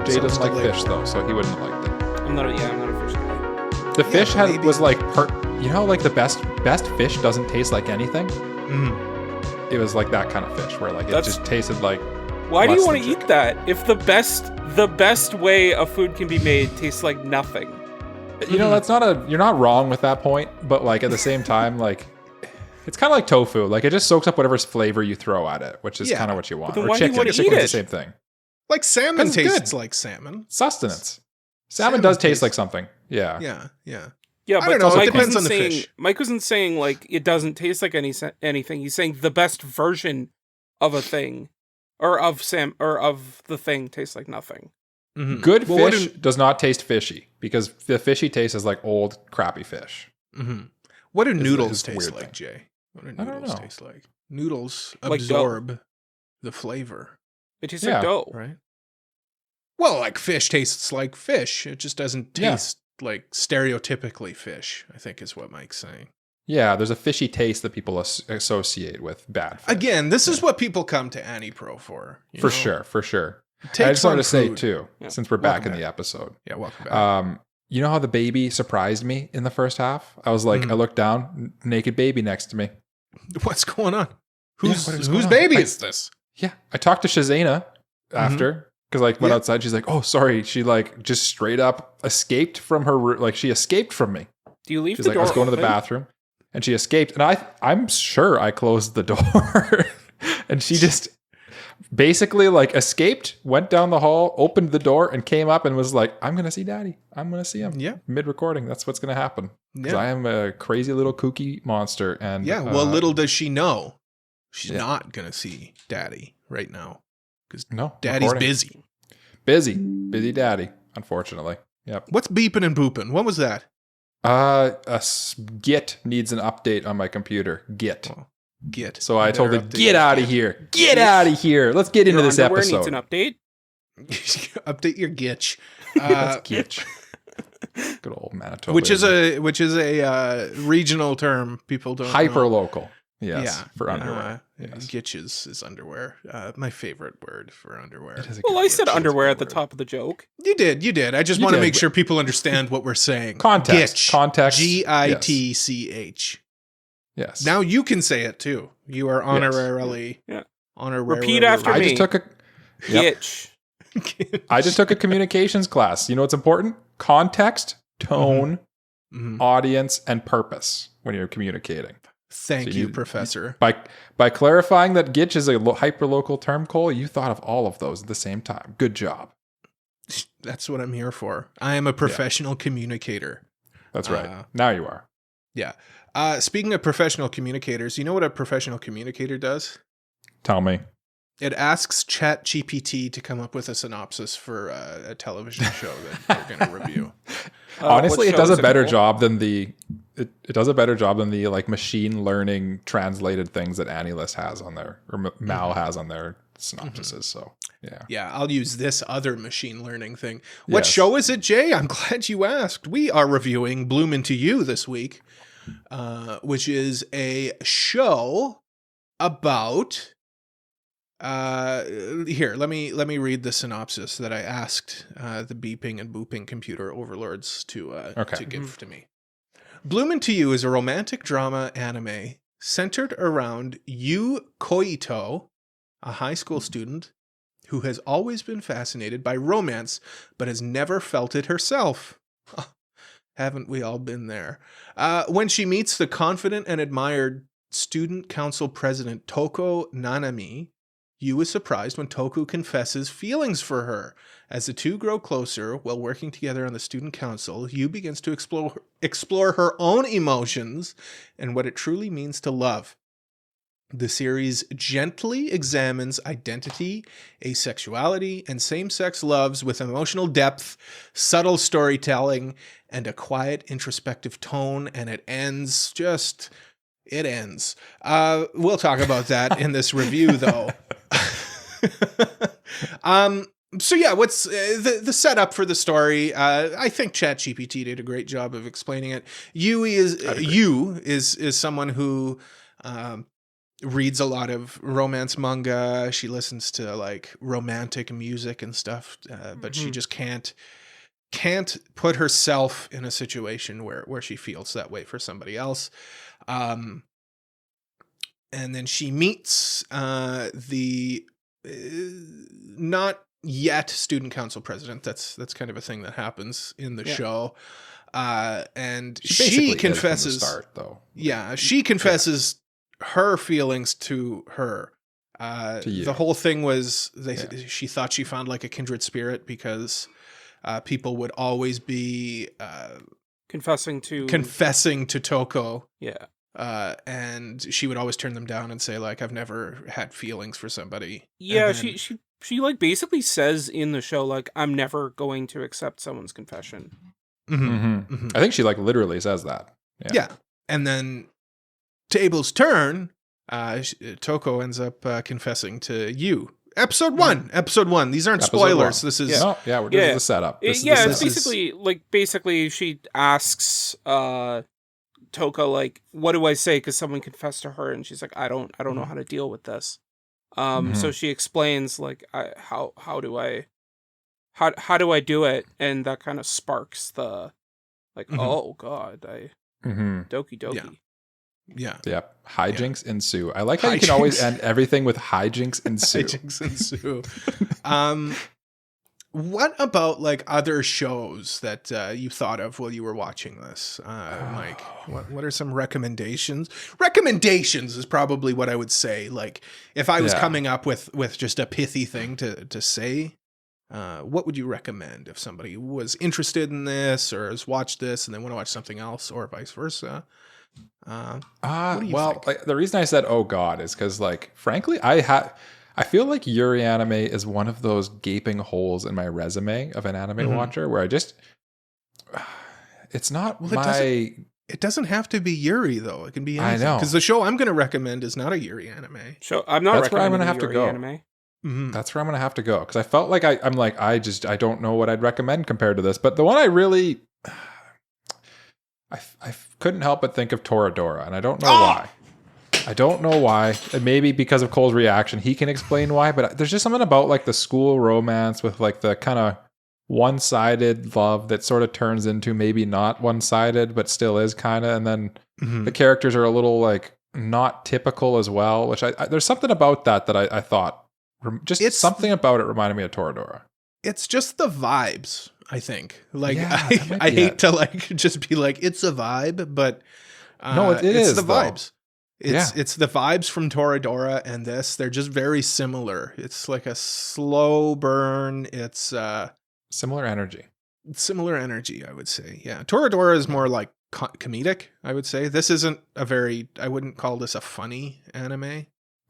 Jay doesn't like fish though, so he wouldn't have liked it. I'm not a fish guy. The fish was like like the best fish doesn't taste like anything. It was like that kind of fish where like it just tasted like. Why do you want to eat that if the best way a food can be made tastes like nothing? You know, you're not wrong with that point, but like at the same time, like it's kind of like tofu. Like it just soaks up whatever's flavor you throw at it, which is kind of what you want. But then or why chicken, do you want to eat it's it? the same thing. Like salmon That's tastes good. like salmon. Sustenance. Salmon Salmon does taste tastes- like something. Yeah. Yeah. Yeah, I but don't know. It Mike depends wasn't on the saying, fish. Mike wasn't saying like it doesn't taste like anything. He's saying the best version of a thing, or of the thing tastes like nothing. Mhm. Good Well, fish does not taste fishy because the fishy taste is like old, crappy fish. What do Is noodles the taste weird like, thing. Jay? What do I don't noodles know. taste like? Noodles Like absorb the flavor, It tastes Yeah. like dough. right? Well, like fish tastes like fish. It just doesn't Yeah. taste like stereotypically fish, I think is what Mike's saying. Yeah, there's a fishy taste that people associate with bad fish. Again, this is what people come to AniPro for. you For know? sure. Take I just wanted to some say food. too, Yeah. since we're back Welcome in the back. episode. Yeah, welcome back. You know how the baby surprised me in the first half? I was like, I looked down, naked baby next to me. What's going on? Yeah, Whose what is going on? baby I- is this? Yeah, I talked to Shazana after because like went Yeah. outside. She's like, "Oh, sorry." She like just straight up escaped from her like she escaped from me. Do you leave She's the like, door "I was going to the open? bathroom," and she escaped. And I'm sure I closed the door, and she just basically like escaped, went down the hall, opened the door, and came up and was like, "I'm gonna see Daddy. I'm gonna see him." Yeah. Mid recording, that's what's gonna happen. Because Yeah. I am a crazy little kooky monster, and Yeah, well, little does she know, she's yeah. not going to see Daddy right now. no Daddy's recording. busy Daddy. Unfortunately, yep. What's beeping and booping? What was that? Git needs an update on my computer. Git. Well, Git. So I You told better it, update get your out of Git. here. Get out of here. Let's get into Your this underwear episode. needs an update. Update your Gitch. That's Gitch. Good old Manitoba. which is a regional term. People don't hyper know. local. Yes. Yeah. For underwear. Yes. Gitches is underwear. My favorite word for underwear. It is a Well, good I said word. underwear It at is the a good top of the joke. You did. I just You want to did, make but- sure people understand what we're saying. Context. Gitch. Context. Gitch. Yes. Now you can say it too. You are honorarily. Yeah. Honorarily. Repeat after I me. just took a Yep. Hitch. I just took a communications class. You know what's important? Context, tone, Mhm. audience, and purpose when you're communicating. Thank So you, you- Professor. By clarifying that Gitch is a hyper-local term, Cole, you thought of all of those at the same time. Good job. That's what I'm here for. I am a professional communicator. That's right. Now you are. Yeah. Speaking of professional communicators, you know what a professional communicator does? Tell me. It asks ChatGPT to come up with a synopsis for a television show that we're going to review. Honestly, what it does show a is better Cole? job than the it does a better job than the like machine learning translated things that AniList has on there or Mal has on their synopsises. So yeah. Yeah, I'll use this other machine learning thing. What Yes. show is it, Jay? I'm glad you asked. We are reviewing Bloom Into You this week, which is a show about. Here, let me read the synopsis that I asked the beeping and booping computer overlords to give to me. Bloom Into You is a romantic drama anime centered around Yu Koito, a high school student who has always been fascinated by romance but has never felt it herself. Haven't we all been there? When she meets the confident and admired student council president Toko Nanami, Yu is surprised when Toku confesses feelings for her. As the two grow closer while working together on the student council, Yu begins to explore her own emotions and what it truly means to love. The series gently examines identity, asexuality, and same-sex loves with emotional depth, subtle storytelling, and a quiet, introspective tone, and it ends. We'll talk about that in this review, though. So yeah, what's the setup for the story? I think ChatGPT did a great job of explaining it. Yu is someone who reads a lot of romance manga. She listens to like romantic music and stuff, but she just can't put herself in a situation where she feels that way for somebody else. And then she meets the not yet student council president. That's kind of a thing that happens in the show. And She she basically confesses is from the start, though. yeah, she confesses her feelings to her. The whole thing was she thought she found like a kindred spirit because people would always be confessing to Toko. Yeah. And she would always turn them down and say like, I've never had feelings for somebody. Yeah, then, she like basically says in the show like, I'm never going to accept someone's confession. I think she like literally says that. Yeah. And then tables turn, Toko ends up confessing to you. Episode one. These aren't spoilers. This is we're doing the setup. It's basically she asks Toko like, what do I say? Because someone confessed to her, and she's like, I don't know how to deal with this. So she explains like, how do I do it? And that kind of sparks the like, oh god, doki. Yeah. Yep. Hijinks ensue. I like how you can always end everything with hijinks ensue. What about like other shows that you thought of while you were watching this, Mike? What are some recommendations? Recommendations is probably what I would say. Like if I was coming up with just a pithy thing to say, what would you recommend if somebody was interested in this or has watched this and they want to watch something else, or vice versa? The reason I said "oh God" is because, like, frankly, I feel like Yuri anime is one of those gaping holes in my resume of an anime watcher where it's not It doesn't have to be Yuri though. It can be anything. I know, because the show I'm going to recommend is not a Yuri anime. So I'm not. That's where I'm going to have Yuri to go. Anime. That's where I'm going to have to go because I felt like I don't know what I'd recommend compared to this. But the one I really. I couldn't help but think of Toradora, and I don't know why. I don't know why. And maybe because of Cole's reaction, he can explain why. But there's just something about like the school romance with like the kind of one-sided love that sort of turns into maybe not one-sided, but still is kind of. And then the characters are a little like not typical as well. Which there's something about that I thought something about it reminded me of Toradora. It's just the vibes. I think like I hate to like just be like it's a vibe, but no, it's the vibes. It's the vibes from Toradora and this. They're just very similar. It's like a slow burn. It's similar energy. Similar energy, I would say. Yeah, Toradora is more like comedic. I would say this isn't I wouldn't call this a funny anime.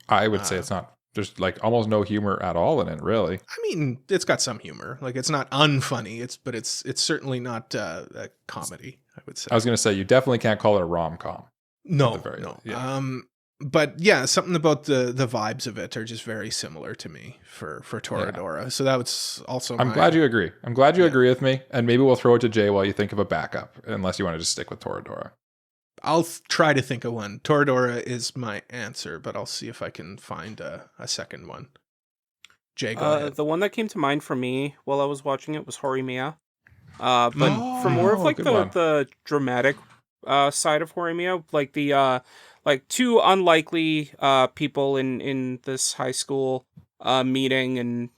I would say it's not. There's like almost no humor at all in it, really. I mean, it's got some humor. Like it's not unfunny. It's certainly not a comedy, I would say. I was going to say you definitely can't call it a rom-com. No. Yeah. But yeah, something about the vibes of it are just very similar to me for Toradora. Yeah. So that was also. I'm glad you agree. I'm glad you agree with me, and maybe we'll throw it to Jay while you think of a backup, unless you want to just stick with Toradora. I'll try to think of one. Toradora is my answer, but I'll see if I can find a second one. Jay, go ahead. The one that came to mind for me while I was watching it was Horimiya. But for more of like the dramatic side of Horimiya, like the like two unlikely people in this high school meeting and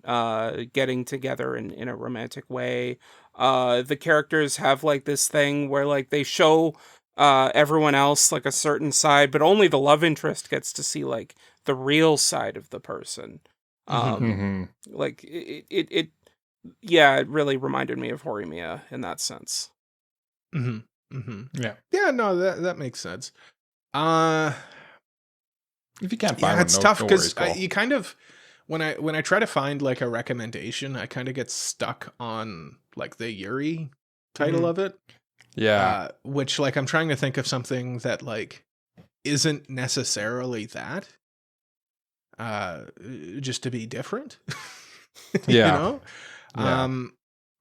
getting together in a romantic way. The characters have like this thing where like they show everyone else like a certain side, but only the love interest gets to see like the real side of the person. Like it really reminded me of Horimiya in that sense. Yeah, no, that makes sense. If you can't find one, it's tough because you kind of when I try to find like a recommendation, I kind of get stuck on like the Yuri title of it. Yeah. Which like I'm trying to think of something that like isn't necessarily that. Just to be different. You know? Yeah.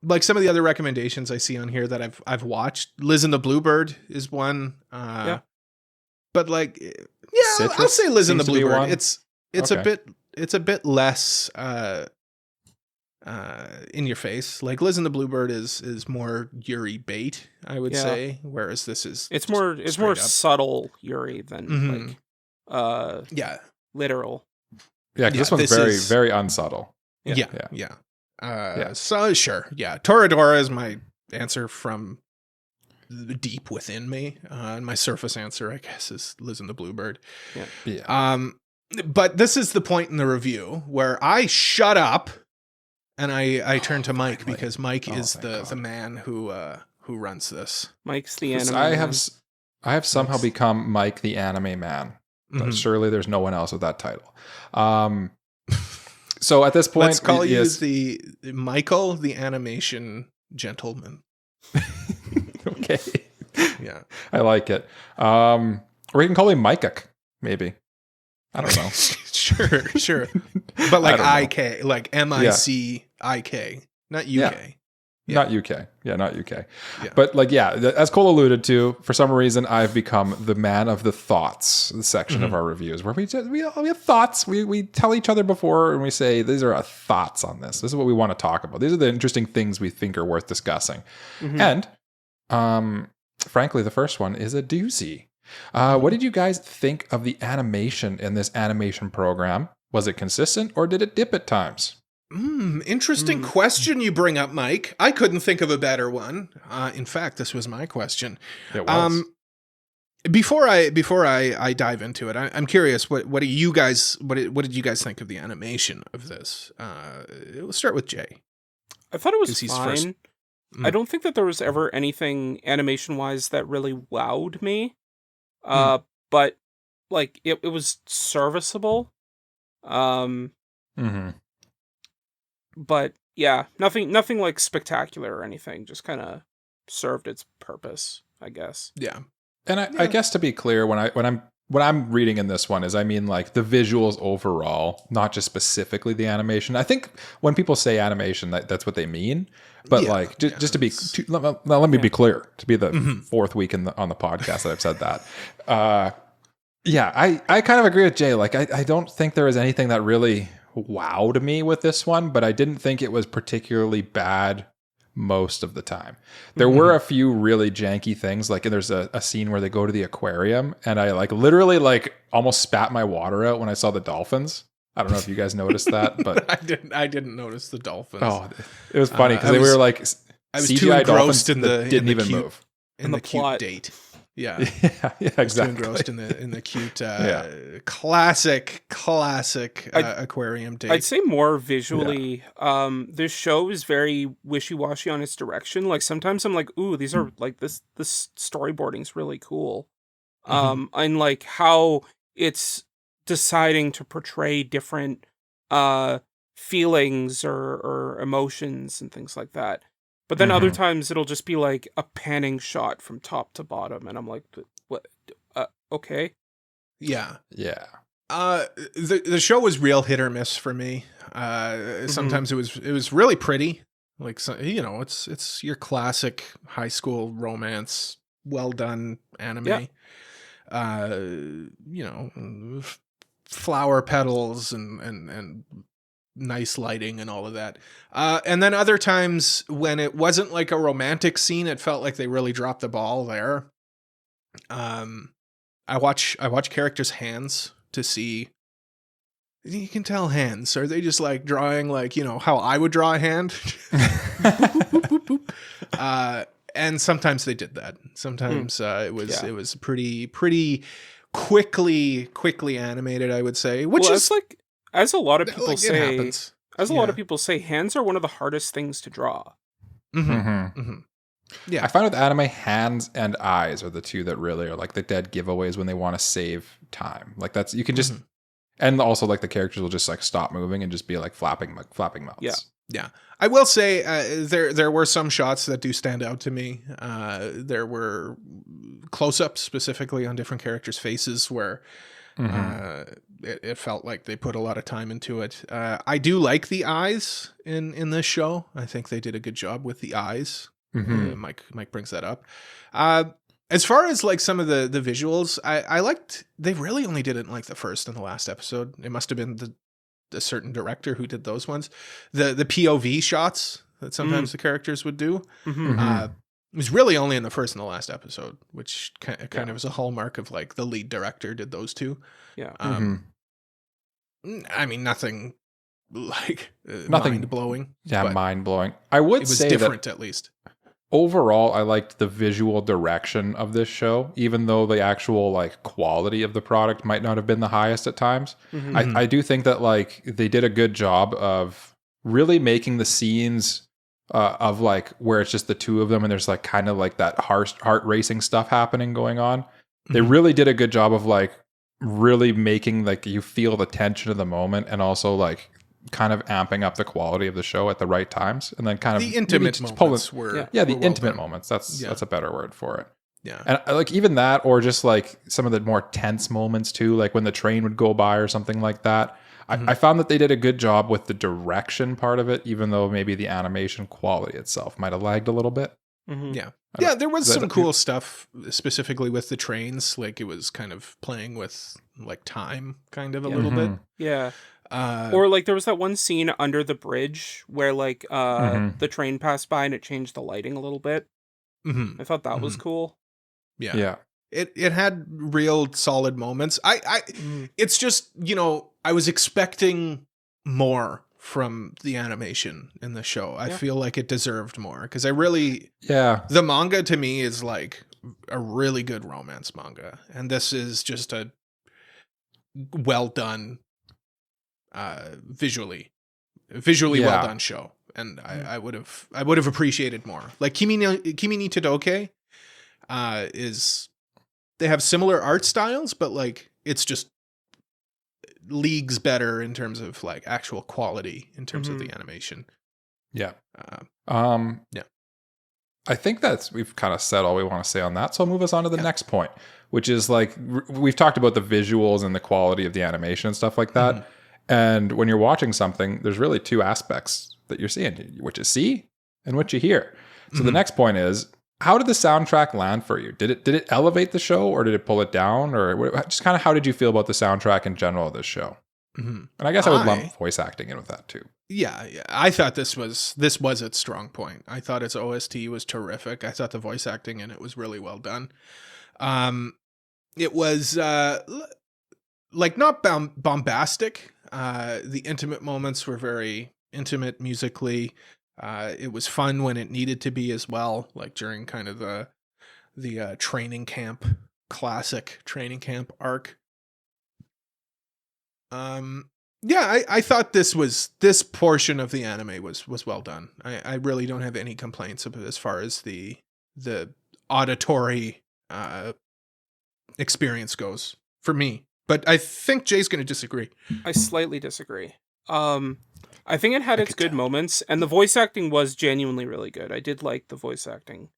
Like some of the other recommendations I see on here that I've watched. Liz and the Bluebird is one. But like I'll say Liz and the Bluebird. It's a bit less in your face. Like Liz and the Bluebird is more Yuri bait, I would say, whereas this is it's more subtle Yuri than like literal. Yeah, because this one's very very unsubtle. Yeah. So sure, Toradora is my answer from deep within me, and my surface answer, I guess, is Liz and the Bluebird. But this is the point in the review where I shut up and I turn to Mike because Mike is the man who runs this. Mike's the anime. I have somehow become Mike the anime man. Mm-hmm. Surely there's no one else with that title. So at this point, let's call you the Michael the animation gentleman. Okay. Yeah, I like it. Or you can call him Micah, maybe. I don't know. Sure. But like IK, like MICIK, not UK. Yeah. Not UK. Yeah, not UK. Yeah. But like, as Cole alluded to, for some reason, I've become the man of the thoughts section of our reviews, where we have thoughts. We tell each other before and we say, these are our thoughts on this. This is what we want to talk about. These are the interesting things we think are worth discussing. And frankly, the first one is a doozy. What did you guys think of the animation in this animation program? Was it consistent or did it dip at times? Interesting question you bring up, Mike. I couldn't think of a better one. In fact, this was my question. It was. Before I dive into it, I'm curious. What did you guys think of the animation of this? We'll start with Jay. I thought it was fine. I don't think that there was ever anything animation wise that really wowed me. But like it was serviceable. But yeah, nothing like spectacular or anything. Just kind of served its purpose, I guess. Yeah. And I guess to be clear, when I'm reading in this one is I mean like the visuals overall, not just specifically the animation. I think when people say animation, that's what they mean. But just to be, let me be clear. To be the fourth week on the podcast that I've said that. I kind of agree with Jay. Like I don't think there was anything that really wowed me with this one, but I didn't think it was particularly bad most of the time. There were a few really janky things, like there's a scene where they go to the aquarium and I like literally like almost spat my water out when I saw the dolphins. I don't know if you guys noticed that, but I didn't notice the dolphins. Oh, it was funny because they were like I was CGI too engrossed that didn't even move in the plot. Cute date. Yeah, exactly. Too engrossed in the cute classic aquarium date. I'd say more visually. This show is very wishy-washy on its direction. Like sometimes I'm like, ooh, these are like this storyboarding's really cool. And like how it's deciding to portray different feelings or emotions and things like that. But then other times it'll just be like a panning shot from top to bottom, and I'm like, "What? Okay." Yeah. The show was real hit or miss for me. Sometimes it was really pretty, like it's your classic high school romance, well done anime. Flower petals and nice lighting and all of that. And then other times when it wasn't like a romantic scene, it felt like they really dropped the ball there. I watch characters' hands to see. You can tell hands. Are they just like drawing like, how I would draw a hand? Boop, boop, boop. And sometimes they did that. Sometimes it was pretty quickly animated, I would say, which is like, as a lot of people say, a lot of people say, hands are one of the hardest things to draw. Yeah, I find with anime, hands and eyes are the two that really are like the dead giveaways when they want to save time. Like that's you can just, and also like the characters will just like stop moving and just be like flapping mouths. Yeah. I will say there were some shots that do stand out to me. There were close-ups specifically on different characters' faces where. It felt like they put a lot of time into it. I do like the eyes in this show. I think they did a good job with the eyes. Mike brings that up. As far as like some of the visuals, I liked. They really only did it in like the first and the last episode. It must have been the certain director who did those ones. The POV shots that sometimes the characters would do. It was really only in the first and the last episode, which kind of is a hallmark of like the lead director did those two. Yeah. I mean, nothing like nothing mind blowing. Yeah, mind blowing. I would say it was different at least. overall, I liked the visual direction of this show, even though the actual like quality of the product might not have been the highest at times. I do think that like they did a good job of really making the scenes of like where it's just the two of them and there's like kind of like that heart racing stuff happening going on. They really did a good job of like really making like you feel the tension of the moment and also like kind of amping up the quality of the show at the right times, and then kind of the intimate moments were the well intimate done. moments. That's a better word for it. Yeah. And like even that, or just like some of the more tense moments too, like when the train would go by or something like that. I found that they did a good job with the direction part of it, even though maybe the animation quality itself might have lagged a little bit. Yeah. Yeah, there was some cool stuff specifically with the trains. Like it was kind of playing with like time kind of a little bit. Yeah. Or like there was that one scene under the bridge where like the train passed by and it changed the lighting a little bit. I thought that was cool. Yeah. Yeah. It had real solid moments. It's just, you know, I was expecting more from the animation in the show. I feel like it deserved more because the manga to me is like a really good romance manga, and this is just a well done visually well done show, and I would have appreciated more. Like Kimi ni Todoke is, they have similar art styles, but like it's just leagues better in terms of like actual quality in terms of the animation. Yeah. Yeah. I think we've kind of said all we want to say on that. So I'll move us on to the next point, which is like, we've talked about the visuals and the quality of the animation and stuff like that. And when you're watching something, there's really two aspects that you're seeing, what you see and what you hear. So the next point is, how did the soundtrack land for you? Did it elevate the show, or did it pull it down, or just kind of how did you feel about the soundtrack in general of this show? And I guess I would lump voice acting in with that too. Yeah. I thought this was its strong point. I thought its OST was terrific. I thought the voice acting in it was really well done. It was like not bombastic. The intimate moments were very intimate musically. It was fun when it needed to be as well, like during kind of the training camp, classic training camp arc. I thought this portion of the anime was well done. I really don't have any complaints as far as the auditory experience goes for me. But I think Jay's going to disagree. I slightly disagree. I think it had its good moments, and the voice acting was genuinely really good. I did like the voice acting.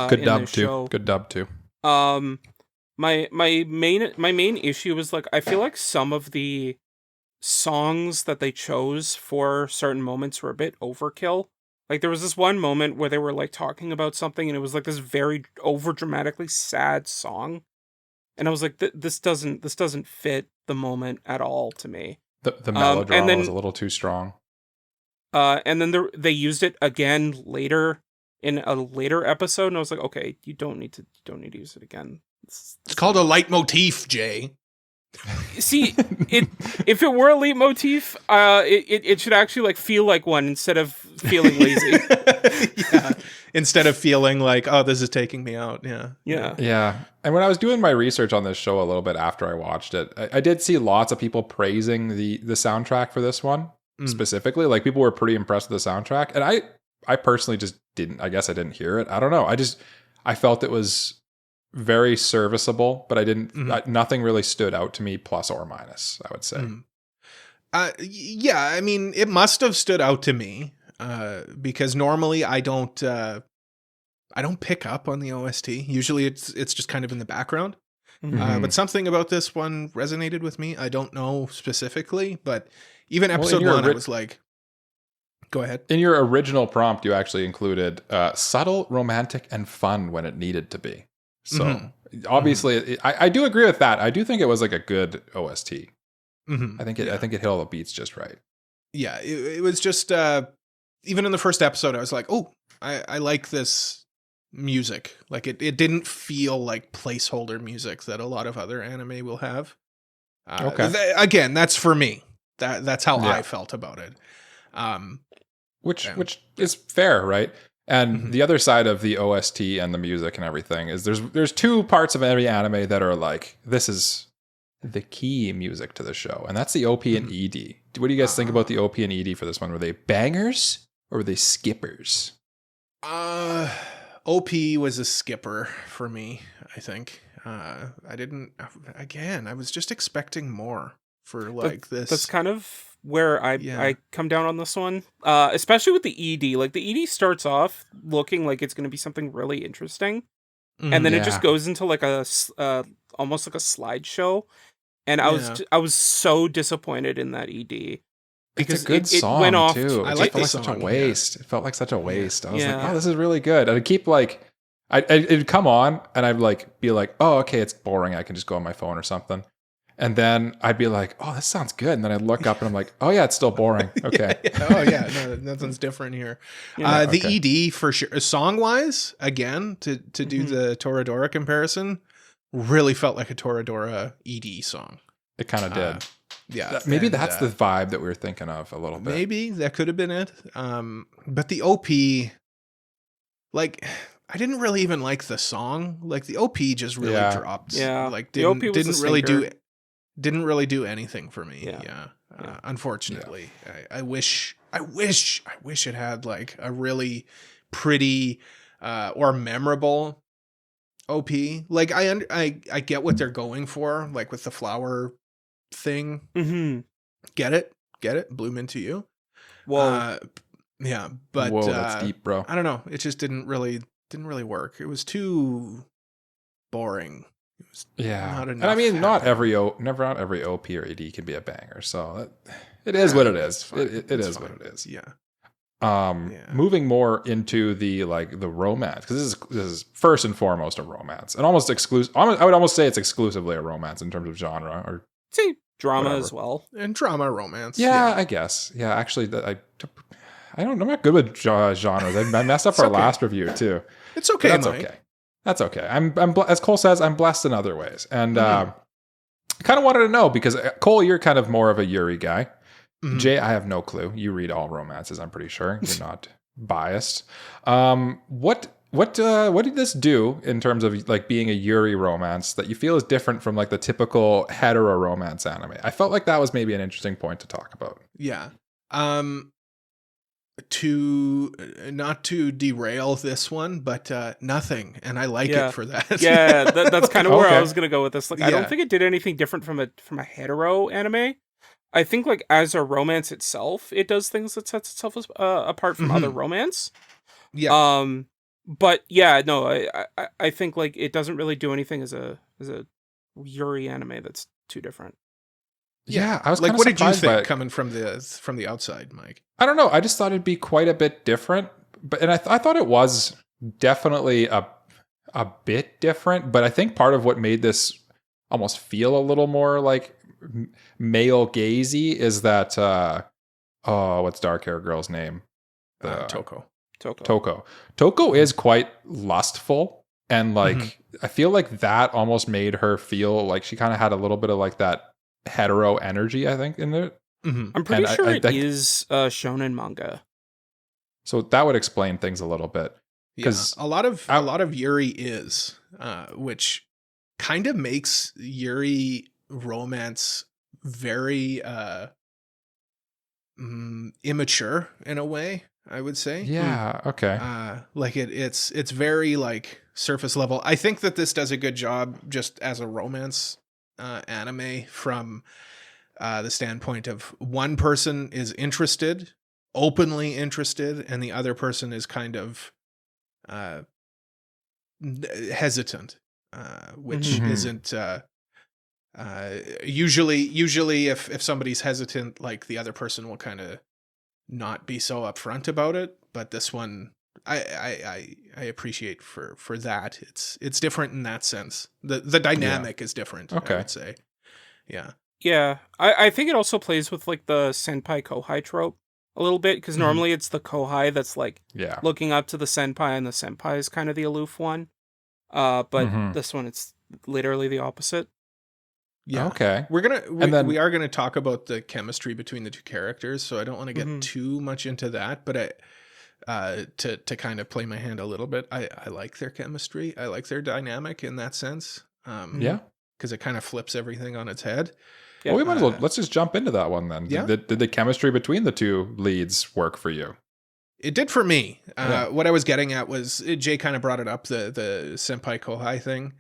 Good dub too. Good dub too. My main issue was like, I feel like some of the songs that they chose for certain moments were a bit overkill. Like there was this one moment where they were like talking about something, and it was like this very over dramatically sad song, and I was like, this doesn't fit the moment at all to me. The melodrama was a little too strong. And then they used it again later in a later episode, and I was like, okay, you don't need to use it again. It's called a leitmotif, Jay. See, if it were a leitmotif, it should actually like feel like one instead of feeling lazy. Yeah. Instead of feeling like, oh, this is taking me out. Yeah. And when I was doing my research on this show a little bit after I watched it, I did see lots of people praising the soundtrack for this one specifically. Like people were pretty impressed with the soundtrack, and I personally just didn't. I guess I didn't hear it. I don't know. I felt it was very serviceable, but I didn't. Nothing really stood out to me, plus or minus, I would say. Yeah, I mean, it must have stood out to me because normally I don't pick up on the OST. Usually it's just kind of in the background. But something about this one resonated with me. I don't know specifically, but even episode 1, I was like, go ahead. In your original prompt, you actually included subtle, romantic, and fun when it needed to be. So obviously, I do agree with that. I do think it was like a good OST. I think it hit all the beats just right. Yeah, it was just even in the first episode, I was like, oh, I like this music. Like it didn't feel like placeholder music that a lot of other anime will have. Okay. Again, that's for me. That's how I felt about it. Which is fair, right? And the other side of the OST and the music and everything is there's two parts of every anime that are like, this is the key music to the show. And that's the OP and ED. What do you guys think about the OP and ED for this one? Were they bangers or were they skippers? OP was a skipper for me, I think. I was just expecting more for like this. That's kind of where I come down on this one, especially with the ED. Like the ED starts off looking like it's going to be something really interesting, and then it just goes into like a almost like a slideshow, and I was so disappointed in that ED because it's a good song, it went off too. I like it the felt like song. Such a waste. It felt like such a waste. I was like, Yeah. oh, this is really good. And I'd keep like, it'd come on, and I'd like be like, oh, okay, it's boring. I can just go on my phone or something. And then I'd be like, oh, this sounds good. And then I'd look up and I'm like, oh yeah, it's still boring. Okay. Oh yeah, no, nothing's different here. The ED for sure. Song wise, again, to do the Toradora comparison, really felt like a Toradora ED song. It kind of did. Yeah. Maybe that's the vibe that we were thinking of a little bit. Maybe that could have been it. But the OP, like, I didn't really even like the song. Like the OP just really dropped. Yeah. Like The OP was didn't really do anything for me. Yeah. Unfortunately, I wish it had like a really pretty or memorable OP. Like I get what they're going for, like with the flower thing. Mm-hmm. Get it. Bloom into you. Well, yeah, but whoa, that's deep, bro. I don't know. It just didn't really work. It was too boring. It was not enough. And I mean, not every OP or AD can be a banger. So it is what it is. It is what it is. Yeah. Moving more into the romance, because this is first and foremost a romance, and almost exclusive. I would almost say it's exclusively a romance in terms of genre, or say drama whatever. as well, and drama romance. Yeah, I guess. Yeah, actually, I'm not good with genres. I messed up our last review too. It's okay. That's Mike. okay. That's okay. I'm as Cole says, I'm blessed in other ways, and I kind of wanted to know because Cole, you're kind of more of a Yuri guy. Mm-hmm. Jay, I have no clue. You read all romances, I'm pretty sure. You're not biased. What did this do in terms of like being a Yuri romance that you feel is different from like the typical hetero romance anime? I felt like that was maybe an interesting point to talk about. Yeah. Not to derail this one, but nothing, and I like it for that. Yeah, that's kind of where I was gonna go with this. Like, I don't Yeah. think it did anything different from a hetero anime. I think like as a romance itself, it does things that sets itself apart from other romance. Yeah. But yeah, no, I think like it doesn't really do anything as a Yuri anime that's too different. Yeah, I was like, kinda what did you surprised by think it. coming from the outside, Mike? I don't know. I just thought it'd be quite a bit different, and I thought it was definitely a bit different. But I think part of what made this almost feel a little more like male gazy is that what's dark hair girl's name? Toko. Toko is quite lustful, and like I feel like that almost made her feel like she kind of had a little bit of like that hetero energy, I think, in it. I'm pretty sure it is shonen manga. So that would explain things a little bit. Because a lot of Yuri is, which kind of makes Yuri romance very immature in a way, I would say. Yeah, okay. Like it's very like surface level. I think that this does a good job just as a romance anime from the standpoint of one person is openly interested, and the other person is kind of hesitant, which isn't usually if somebody's hesitant, like the other person will kind of not be so upfront about it. But this one, I appreciate for that. It's different in that sense. The dynamic is different. Okay. I would say. Yeah, I think it also plays with like the senpai kohai trope a little bit, because normally it's the kohai that's like looking up to the senpai, and the senpai is kind of the aloof one. But this one, it's literally the opposite. Yeah. Okay. We are gonna talk about the chemistry between the two characters, so I don't want to get too much into that. But to kind of play my hand a little bit. I like their chemistry. I like their dynamic in that sense. Yeah. Because it kind of flips everything on its head. Yeah. Well, we might as well, let's just jump into that one then. Yeah. Did the chemistry between the two leads work for you? It did for me. What I was getting at was, Jay kind of brought it up, the senpai kohai thing.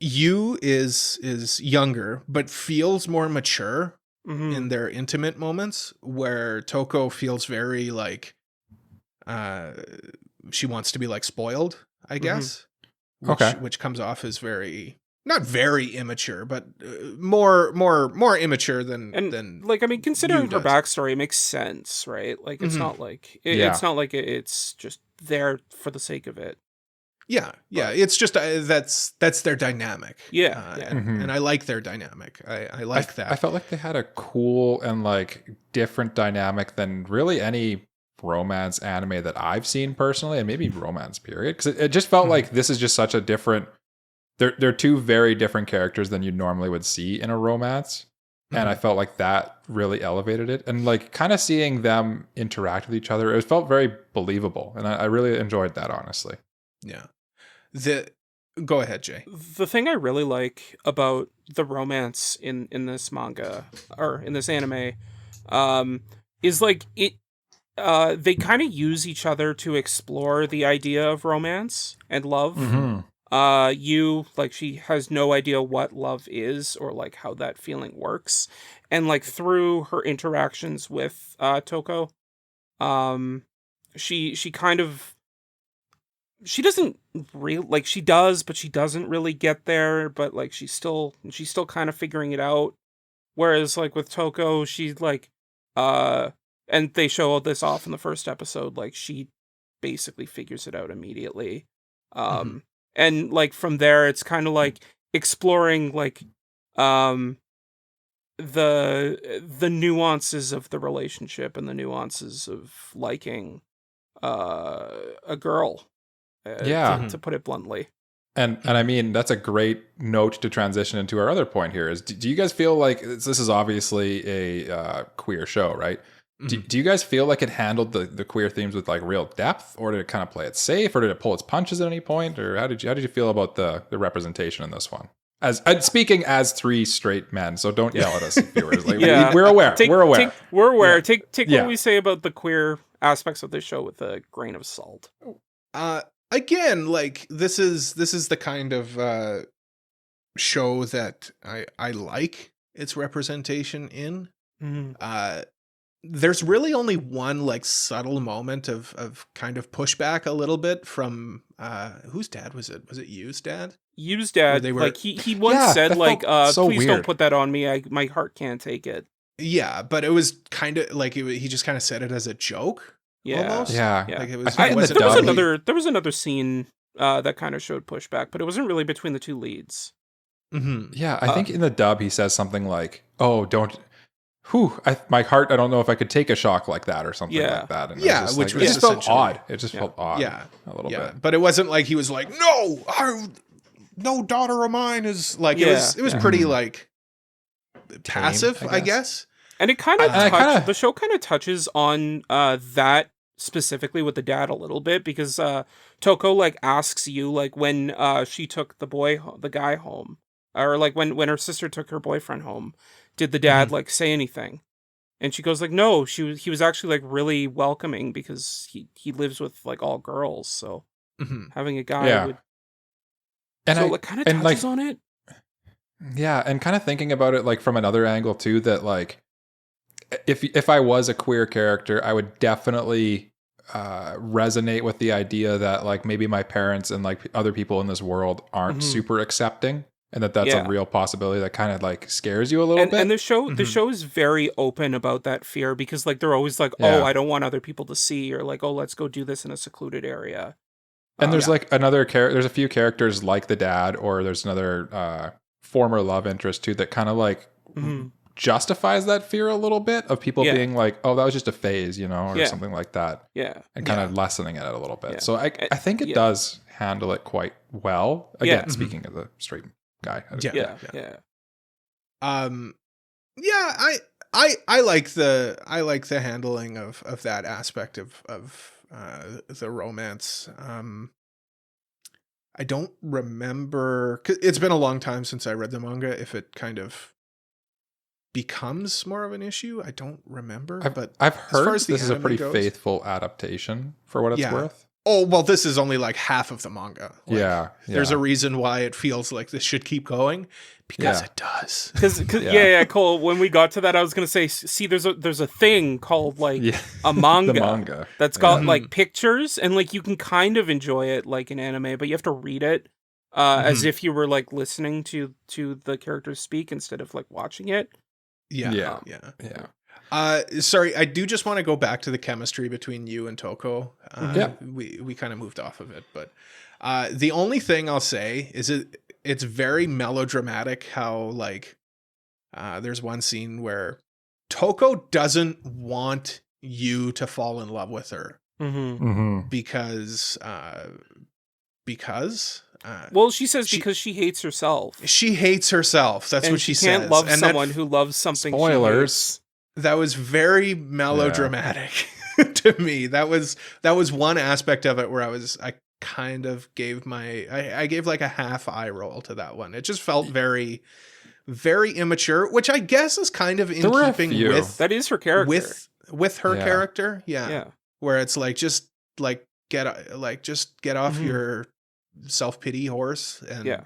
Yu is younger, but feels more mature in their intimate moments, where Toko feels very like she wants to be like spoiled, I guess. Which comes off as very, not very immature, but more immature than like, I mean, considering her backstory, it makes sense, right? Like, it's not like it's not like it's just there for the sake of it. Yeah, it's just that's their dynamic. And I like their dynamic. I like that. I felt like they had a cool and like different dynamic than really any romance anime that I've seen personally, and maybe romance period, because it just felt like this is just such a different. They're two very different characters than you normally would see in a romance, and I felt like that really elevated it, and like kind of seeing them interact with each other, it felt very believable, and I really enjoyed that, honestly. Yeah. Go ahead, Jay. The thing I really like about the romance in this manga or in this anime is like they kind of use each other to explore the idea of romance and love. Like, she has no idea what love is or like how that feeling works, and like through her interactions with Toko, she kind of, she doesn't really, like, she does, but she doesn't really get there, but like she's still kind of figuring it out. Whereas like with Toko, she's like and they show this off in the first episode, like she basically figures it out immediately. And like from there it's kind of like exploring like the nuances of the relationship and the nuances of liking a girl. To put it bluntly. And I mean, that's a great note to transition into our other point here is, do you guys feel like this is obviously a queer show, right? Do you guys feel like it handled the queer themes with like real depth, or did it kind of play it safe, or did it pull its punches at any point, or how did you feel about the representation in this one? As speaking as three straight men, so don't yell at us, viewers. Like, we're aware. We're aware. We're aware. Take what we say about the queer aspects of the show with a grain of salt. Again, like this is the kind of show that I like its representation in. There's really only one like subtle moment of kind of pushback a little bit from whose dad was it? Was it Yu's dad? Yu's dad. Like he once said like so please weird. Don't put that on me. My heart can't take it. Yeah, but it was kind of like he just kind of said it as a joke. Almost. Yeah. Like it was, there was another scene that kind of showed pushback, but it wasn't really between the two leads. Yeah, I think in the dub he says something like, "Oh, don't, my heart. I don't know if I could take a shock like that,or something like that." And which it just felt odd. It just felt odd. Yeah, a little bit. But it wasn't like he was like, no daughter of mine is like. It was pretty like passive, I guess. And it kind of the show kind of touches on that specifically with the dad a little bit, because Toko like asks you like when she took the guy home, or like when her sister took her boyfriend home, did the dad like say anything? And she goes like, no, he was actually like really welcoming, because he lives with like all girls, so having a guy would. And so it kind of touches on it. Yeah, and kind of thinking about it like from another angle too, that like if I was a queer character, I would definitely resonate with the idea that like maybe my parents and like other people in this world aren't super accepting, and that's a real possibility that kind of like scares you a little bit. And the show is very open about that fear, because like they're always like, oh, I don't want other people to see, or like, oh, let's go do this in a secluded area. And there's like another there's a few characters like the dad, or there's another former love interest too, that kind of like justifies that fear a little bit of people being like, oh, that was just a phase, or something like that. Yeah. And kind of lessening it a little bit. Yeah. So I think it does handle it quite well. Again, speaking as a straight guy. I like the handling of that aspect of the romance. I don't remember, 'cause it's been a long time since I read the manga, if it kind of becomes more of an issue. I don't remember, but I've heard as far as this is a anime pretty goes, faithful adaptation for what it's worth. Oh, well, this is only like half of the manga. Like, yeah. There's a reason why it feels like this should keep going, because it does. Because Cole, when we got to that, I was gonna say, see, there's a thing called like a manga, the manga that's got like pictures, and like you can kind of enjoy it like an anime, but you have to read it as if you were like listening to the characters speak instead of like watching it. Yeah. Sorry, I do just want to go back to the chemistry between you and Toko. We kind of moved off of it, but the only thing I'll say is it's very melodramatic how like there's one scene where Toko doesn't want you to fall in love with her because well, she says because she hates herself. She hates herself. That's what she says. Can't love someone who loves something. Spoilers. That was very melodramatic to me. That was one aspect of it where I kind of gave I gave like a half eye roll to that one. It just felt very, very immature, which I guess is kind of in keeping with that is her character with her character. Yeah. Where it's like just get off your self-pity horse, and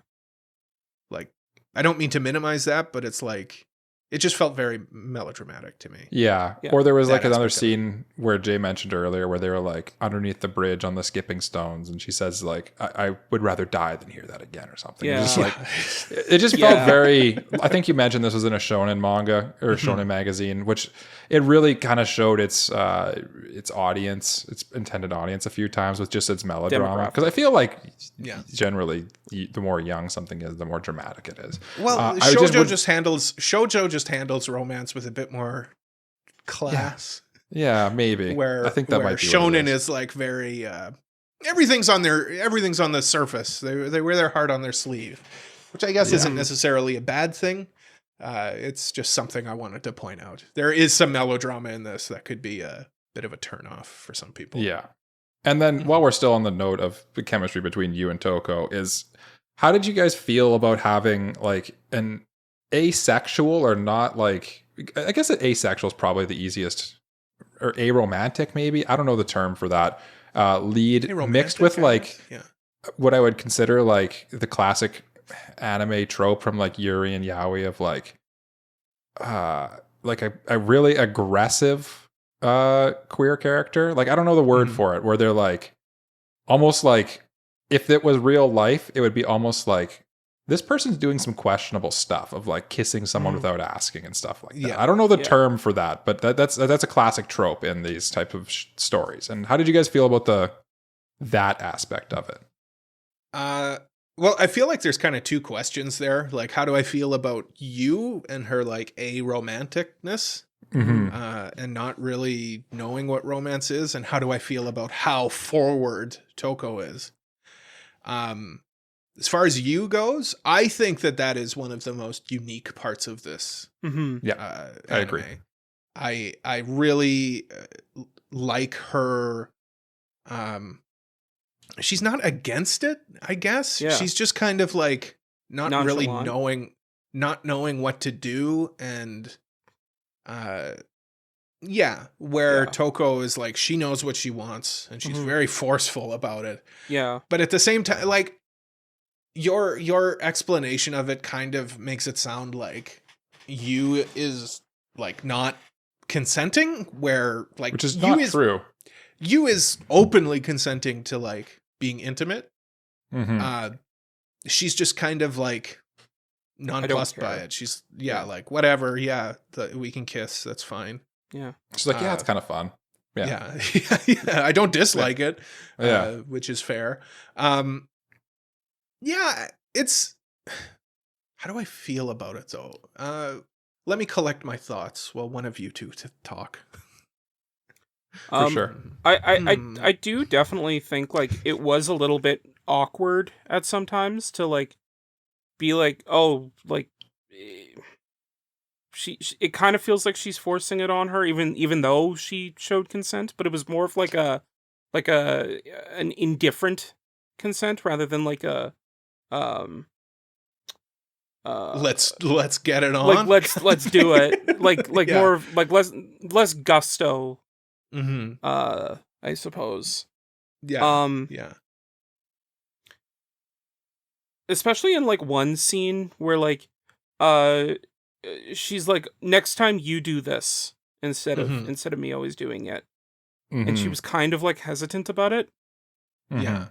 like I don't mean to minimize that, but it's like it just felt very melodramatic to me. Yeah. Or there was like another scene where Jay mentioned earlier where they were like underneath the bridge on the skipping stones, and she says like, I would rather die than hear that again or something. Yeah. Just like, it just felt very, I think you mentioned this was in a shonen manga or shonen magazine, which it really kind of showed its audience, its intended audience a few times with just its melodrama. Because I feel like generally the more young something is, the more dramatic it is. Well, shoujo just handles romance with a bit more class. Yeah, maybe. Where I think that might be shonen is like very everything's on the surface. They wear their heart on their sleeve, which I guess isn't necessarily a bad thing. It's just something I wanted to point out. There is some melodrama in this that could be a bit of a turnoff for some people. Yeah. And then while we're still on the note of the chemistry between you and Toko, how did you guys feel about having like an asexual or not like, I guess asexual is probably the easiest, or aromantic maybe, I don't know the term for that, lead mixed with like what I would consider like the classic anime trope from like Yuri and Yaoi of like a really aggressive queer character. Like I don't know the word for it, where they're like almost like if it was real life, it would be almost like this person's doing some questionable stuff of like kissing someone without asking and stuff like that. I don't know the term for that, but that's a classic trope in these type of stories. And how did you guys feel about that aspect of it? Well, I feel like there's kind of two questions there. Like, how do I feel about you and her like aromanticness and not really knowing what romance is? And how do I feel about how forward Toko is? As far as you goes, I think that is one of the most unique parts of this. I agree. I really like her. She's not against it, I guess. Yeah. She's just kind of like not really knowing what to do, and Toko is like, she knows what she wants and she's very forceful about it. Yeah. But at the same time, like your explanation of it kind of makes it sound like you is like not consenting, where like which is not true. You is openly consenting to like being intimate. She's just kind of like nonplussed by it. She's like whatever. Yeah, we can kiss. That's fine. Yeah. She's like, it's kind of fun. Yeah. I don't dislike it. Which is fair. It's. How do I feel about it though? Let me collect my thoughts while one of you two to talk. For sure. I do definitely think like it was a little bit awkward at sometimes to like be like, oh, like it kind of feels like she's forcing it on her, even though she showed consent, but it was more of like an indifferent consent rather than like a let's get it on. Like let's do it. Like more of like less gusto. Mm-hmm. I suppose. Yeah. Yeah. Especially in like one scene where like she's like, next time you do this instead of me always doing it. And she was kind of like hesitant about it. Mm-hmm. Yeah.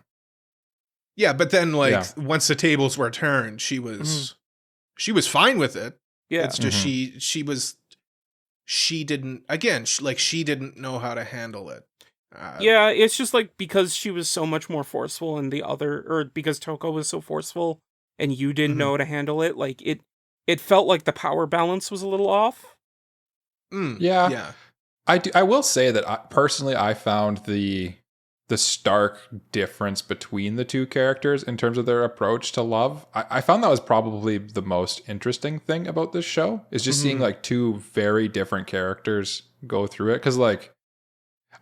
Yeah, but then like once the tables were turned, she was fine with it. Yeah. It's just she didn't know how to handle it. Yeah, it's just like because she was so much more forceful and because Toko was so forceful and you didn't know how to handle it, like it felt like the power balance was a little off. Yeah. I will say that I found the stark difference between the two characters in terms of their approach to love. I found that was probably the most interesting thing about this show, is just seeing like two very different characters go through it. Because like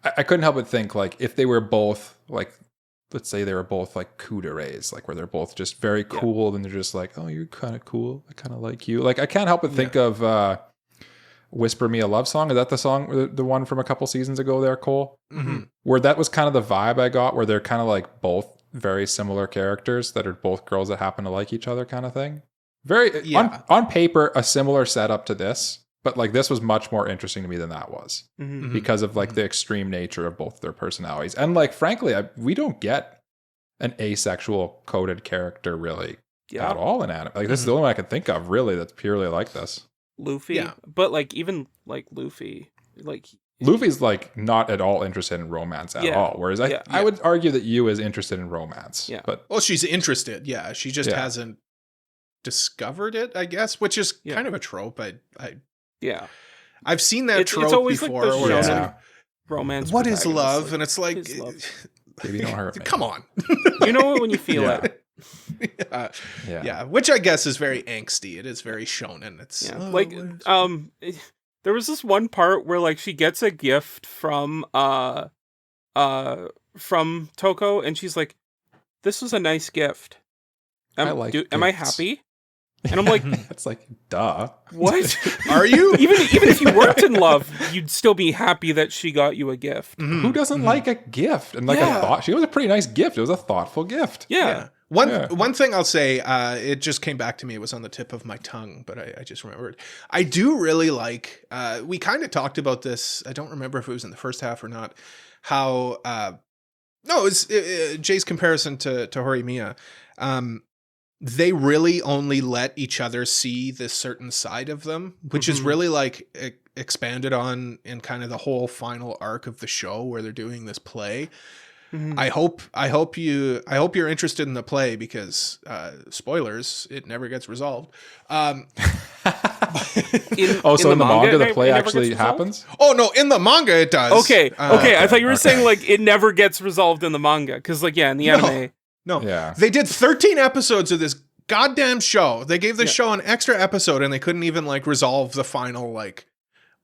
I couldn't help but think, like, if they were both like, let's say they were both like kuderes, like where they're both just very cool, then they're just like, oh, you're kind of cool, I kind of like you. Like I can't help but think of Whisper Me a Love Song. Is that the song, the one from a couple seasons ago there, Cole? Mm-hmm. Where that was kind of the vibe I got, where they're kind of like both very similar characters that are both girls that happen to like each other kind of thing. Very, on paper, a similar setup to this, but like this was much more interesting to me than that was because of like the extreme nature of both their personalities. And like, frankly, we don't get an asexual coded character really at all in anime. Like this is the only one I can think of really that's purely like this. Luffy, but like even like Luffy, like Luffy's like not at all interested in romance at all. Whereas I would argue that Yu is interested in romance. Yeah. But she's interested. Yeah. She just hasn't discovered it, I guess, which is kind of a trope. I've seen that trope it's always before. Like the romance. What is love? And it's like, baby, don't hurt me. Come on. You know it when you feel it. Yeah, which I guess is very angsty. It is very shonen. It's like there was this one part where like she gets a gift from Toko and she's like, this was a nice gift. Am I happy? And I'm like, it's like, duh. What? Are you? Even if you weren't in love, you'd still be happy that she got you a gift. Who doesn't like a gift? And like a thought, she was a pretty nice gift. It was a thoughtful gift. Yeah. One thing I'll say, it just came back to me. It was on the tip of my tongue, but I just remembered. I do really like, we kind of talked about this. I don't remember if it was in the first half or not, how, no, it's Jay's comparison to Horimiya. They really only let each other see this certain side of them, which is really like expanded on in kind of the whole final arc of the show where they're doing this play. I hope you're interested in the play because spoilers, it never gets resolved. So in the manga the play actually happens? Oh no, in the manga it does. Okay. I thought you were saying like it never gets resolved in the manga because like in the anime. No. Yeah. They did 13 episodes of this goddamn show. They gave the show an extra episode and they couldn't even like resolve the final like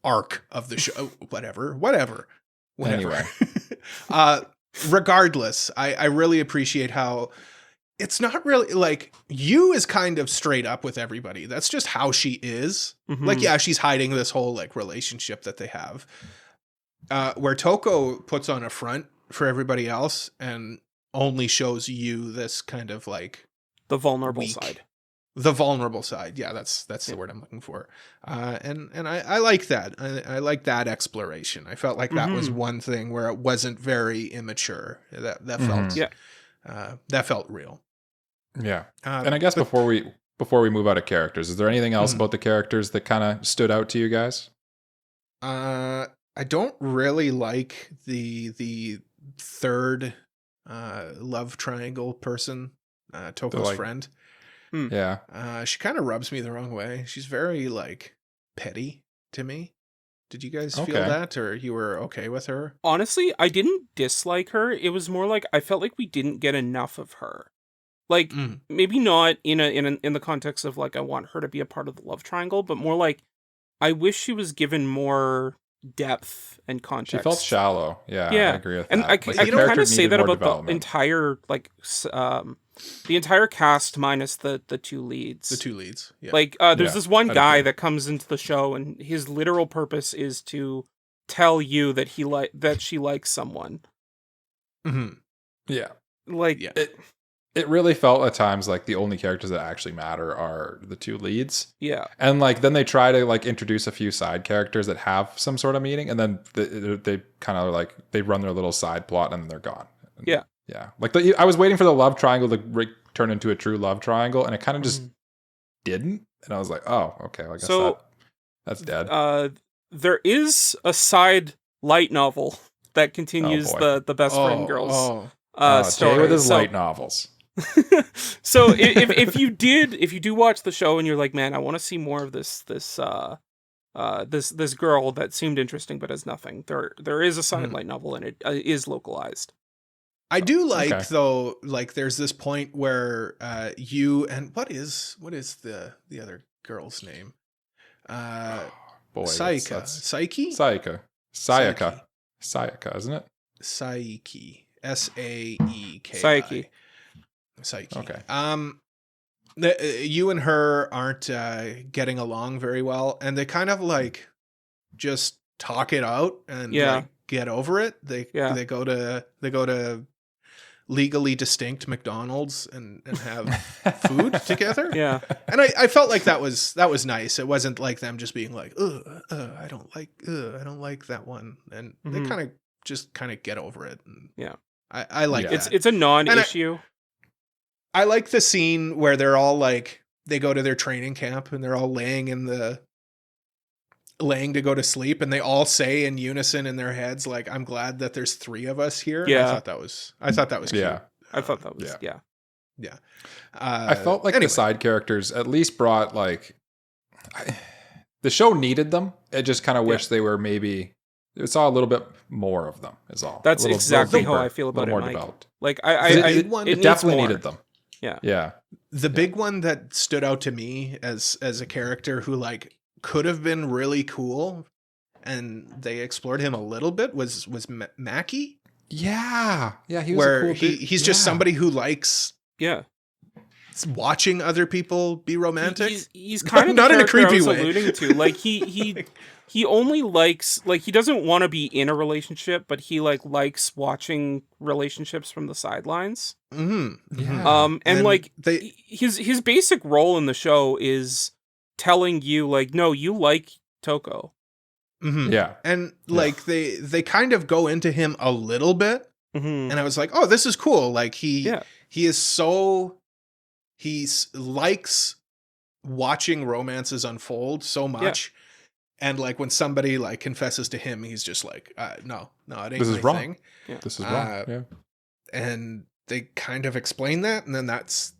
arc of the show. Whatever. Anyway. Regardless, I really appreciate how it's not really like Yu is kind of straight up with everybody. That's just how she is. Like, yeah, she's hiding this whole like relationship that they have. Where Toko puts on a front for everybody else and only shows you this kind of like the vulnerable side. The vulnerable side. Yeah, that's the word I'm looking for. And I like that. I like that exploration. I felt like that was one thing where it wasn't very immature. That felt that felt real. Yeah. And I guess before we move out of characters, is there anything else about the characters that kind of stood out to you guys? I don't really like the third love triangle person, Toko's friend. Yeah. She kind of rubs me the wrong way. She's very like petty to me. Did you guys feel that, or you were okay with her? Honestly, I didn't dislike her. It was more like I felt like we didn't get enough of her. Like maybe not in the context of like I want her to be a part of the love triangle, but more like I wish she was given more depth and context. She felt shallow. Yeah, I agree with that. And I Like, can kind of say that about development. the entire the entire cast minus the two leads. The two leads. Yeah. Like there's this one guy that comes into the show and his literal purpose is to tell you that she likes someone. Mm-hmm. Yeah. Like it really felt at times like the only characters that actually matter are the two leads. Yeah. And like then they try to like introduce a few side characters that have some sort of meaning, and then they kind of like they run their little side plot and then they're gone. Yeah. Yeah. Like I was waiting for the love triangle to turn into a true love triangle, and it kind of just didn't. And I was like, oh, okay, well, I guess that's dead. There is a side light novel that continues the best friend girls story. Jay with his light novels. So if you do watch the show and you're like, man, I want to see more of this girl that seemed interesting but has nothing, there is a side light novel and it is localized. I do like though, like there's this point where you and what is the other girl's name? Sayaka, isn't it? Saiki, Saeki. Saiki. Okay. You and her aren't getting along very well, and they kind of like just talk it out and like, get over it. They go to legally distinct McDonald's and have food together. Yeah. And I felt like that was nice. It wasn't like them just being like, I don't like that one. And they kind of get over it. And I like that. It's a non-issue. I like the scene where they're all like, they go to their training camp and they're all laying to go to sleep, and they all say in unison in their heads, like, I'm glad that there's three of us here. Yeah. I thought that was cute. Yeah. I thought that was, Yeah. I felt like the side characters at least brought like, the show needed them. I just kind of wish they were it saw a little bit more of them is all. That's exactly how I feel about it, more Mike. Developed. Like it definitely needed them. Yeah. Yeah. The big one that stood out to me as a character who like could have been really cool, and they explored him a little bit, was Mackie. Yeah. Yeah. He was a cool he's just somebody who likes watching other people be romantic. He's kind of not in a creepy way. Alluding to like he only likes, like, he doesn't want to be in a relationship, but he like likes watching relationships from the sidelines. Mm-hmm. Yeah. And like his basic role in the show is telling you like, no, you like Toko. Mm-hmm. Yeah. And like they kind of go into him a little bit, and I was like, oh, this is cool. Like he likes watching romances unfold so much. Yeah. And like when somebody like confesses to him, he's just like, no, it ain't this is my wrong. thing. Yeah. This is wrong. Yeah. And they kind of explain that, and then that's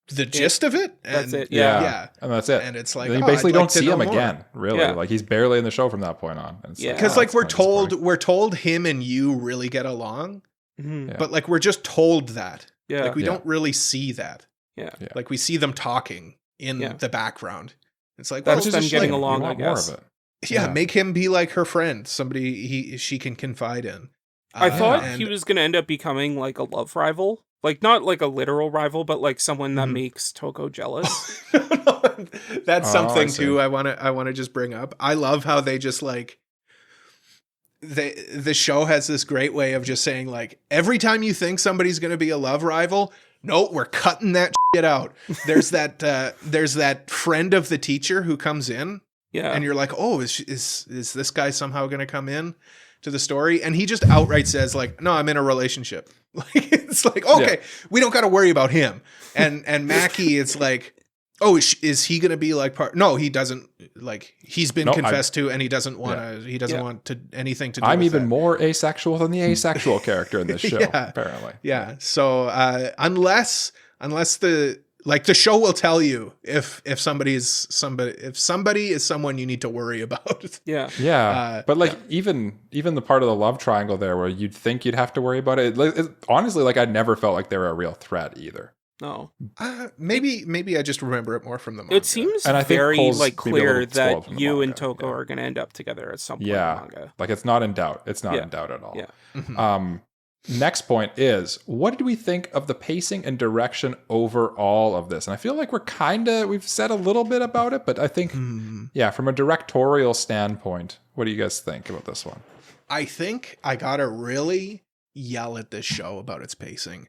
the gist of it. And that's it. Yeah. And that's it. And it's like, you basically don't see him more. Again, really. Yeah. Like he's barely in the show from that point on. Because like we're told him and you really get along, but like we're just told that. Yeah. Like we don't really see that. Yeah. Like we see them talking in the background. It's like, that's them getting along, I guess. More of it. Yeah, make him be like her friend, somebody she can confide in. I thought he was going to end up becoming like a love rival, like not like a literal rival, but like someone that makes Toko jealous. That's something too. I want to just bring up. I love how they just like the show has this great way of just saying like, every time you think somebody's going to be a love rival, no, we're cutting that shit out. There's that friend of the teacher who comes in. Yeah. And you're like, oh, is this guy somehow going to come in to the story? And he just outright says like, no, I'm in a relationship. Like, it's like, okay, we don't got to worry about him. And Mackie, it's like, oh, is he going to be like part? No, he doesn't. Like he's been confessed to, and he doesn't want to. He doesn't want to anything to do. I'm with even that. more asexual than the asexual character in this show. Apparently, yeah. So unless the show will tell you if somebody is someone you need to worry about. Yeah. But like even the part of the love triangle there where you'd think you'd have to worry about it, honestly, like I never felt like they were a real threat either. No. Maybe I just remember it more from the manga. It seems And I think very Cole's like maybe a clear little spoiled that from the you and manga, Toko yeah. are going to end up together at some point in the manga. Like it's not in doubt. It's not Yeah. in doubt at all. Yeah. Mhm. Next point is, what did we think of the pacing and direction overall of this? And I feel like we've said a little bit about it, but I think, from a directorial standpoint, what do you guys think about this one? I think I gotta really yell at this show about its pacing,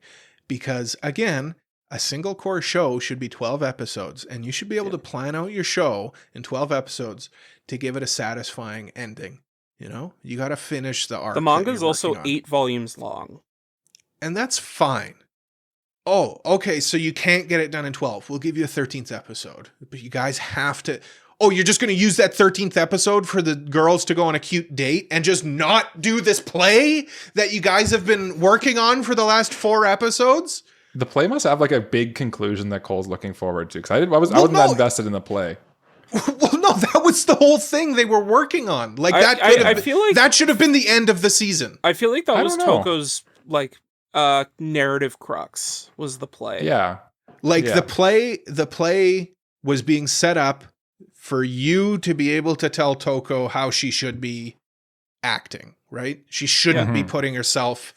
because again, a single core show should be 12 episodes, and you should be able to plan out your show in 12 episodes to give it a satisfying ending. You know, you got to finish the arc. The manga is also 8 volumes long. And that's fine. Oh, okay, so you can't get it done in 12. We'll give you a 13th episode. But you guys have to... Oh, you're just going to use that 13th episode for the girls to go on a cute date and just not do this play that you guys have been working on for the last 4 episodes? The play must have like a big conclusion that Cole's looking forward to. Because I wasn't that invested in the play. Well, no, that was the whole thing they were working on. Like I feel like that should have been the end of the season. I feel like that was Toko's like narrative crux was the play. Yeah. The play was being set up for you to be able to tell Toko how she should be acting, right? She shouldn't be putting herself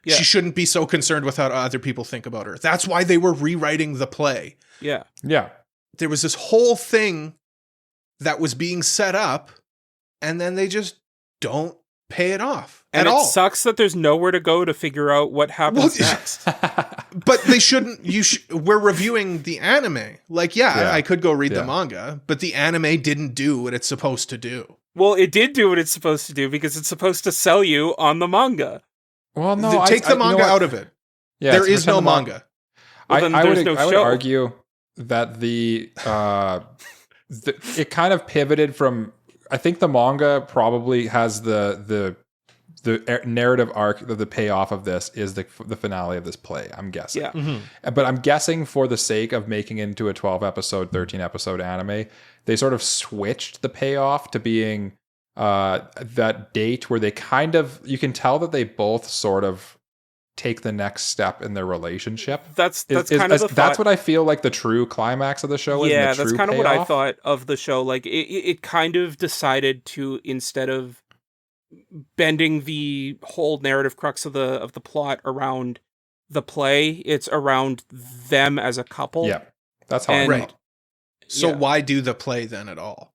she shouldn't be so concerned with how other people think about her. That's why they were rewriting the play. Yeah. Yeah. There was this whole thing that was being set up, and then they just don't pay it off at all. And it sucks that there's nowhere to go to figure out what happens next. But they shouldn't. We're reviewing the anime. Like, I could go read the manga, but the anime didn't do what it's supposed to do. Well, it did do what it's supposed to do because it's supposed to sell you on the manga. Well, no, take the manga out of it. Yeah, there is no manga. Well, I would argue that it kind of pivoted from. I think the manga probably has the narrative arc of the payoff of this is the finale of this play. I'm guessing, but I'm guessing for the sake of making it into a 12 episode, 13 episode anime, they sort of switched the payoff to being that date where they kind of you can tell that they both sort of take the next step in their relationship. That's what I feel like the true climax of the show is. Yeah, that's kind of what I thought of the show. Like it kind of decided to, instead of bending the whole narrative crux of the plot around the play, it's around them as a couple. Yeah, that's how I felt. So why do the play then at all?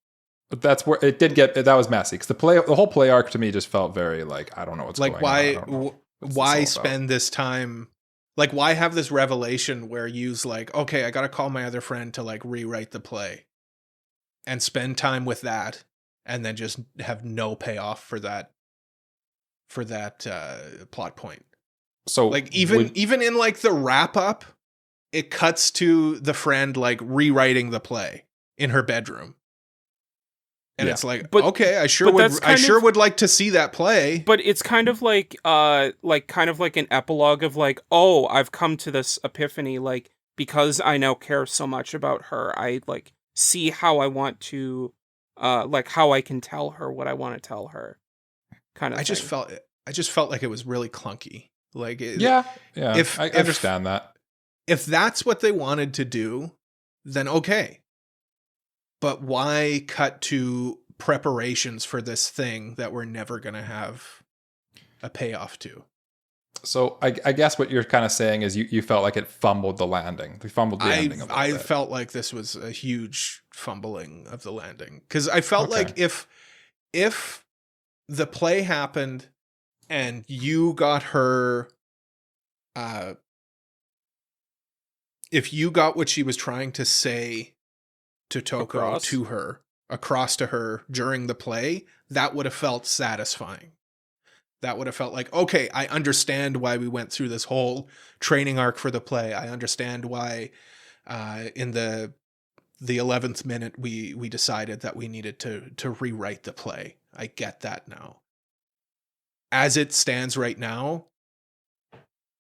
But that's where it did get. That was messy because the whole play arc to me just felt very like I don't know what's going on. Why spend this time? Like, why have this revelation where you's like, okay, I gotta call my other friend to like rewrite the play and spend time with that, and then just have no payoff for that plot point. So like even in like the wrap up, it cuts to the friend like rewriting the play in her bedroom. And it's like, okay, I sure would like to see that play. But it's kind of like an epilogue of like, oh, I've come to this epiphany, like, because I now care so much about her, I like see how I want to, like how I can tell her what I want to tell her. Kind of. I just felt like it was really clunky. Like, If I understand that. If that's what they wanted to do, then okay. But why cut to preparations for this thing that we're never going to have a payoff to? So I guess what you're kind of saying is you felt like it fumbled the landing. They fumbled the ending a little bit. I felt like this was a huge fumbling of the landing. Because I felt like if the play happened and you got her... if you got what she was trying to say to Toko across to her during the play, that would have felt satisfying. That would have felt like, okay, I understand why we went through this whole training arc for the play. I understand why in the 11th minute we decided that we needed to rewrite the play. I get that now. As it stands right now,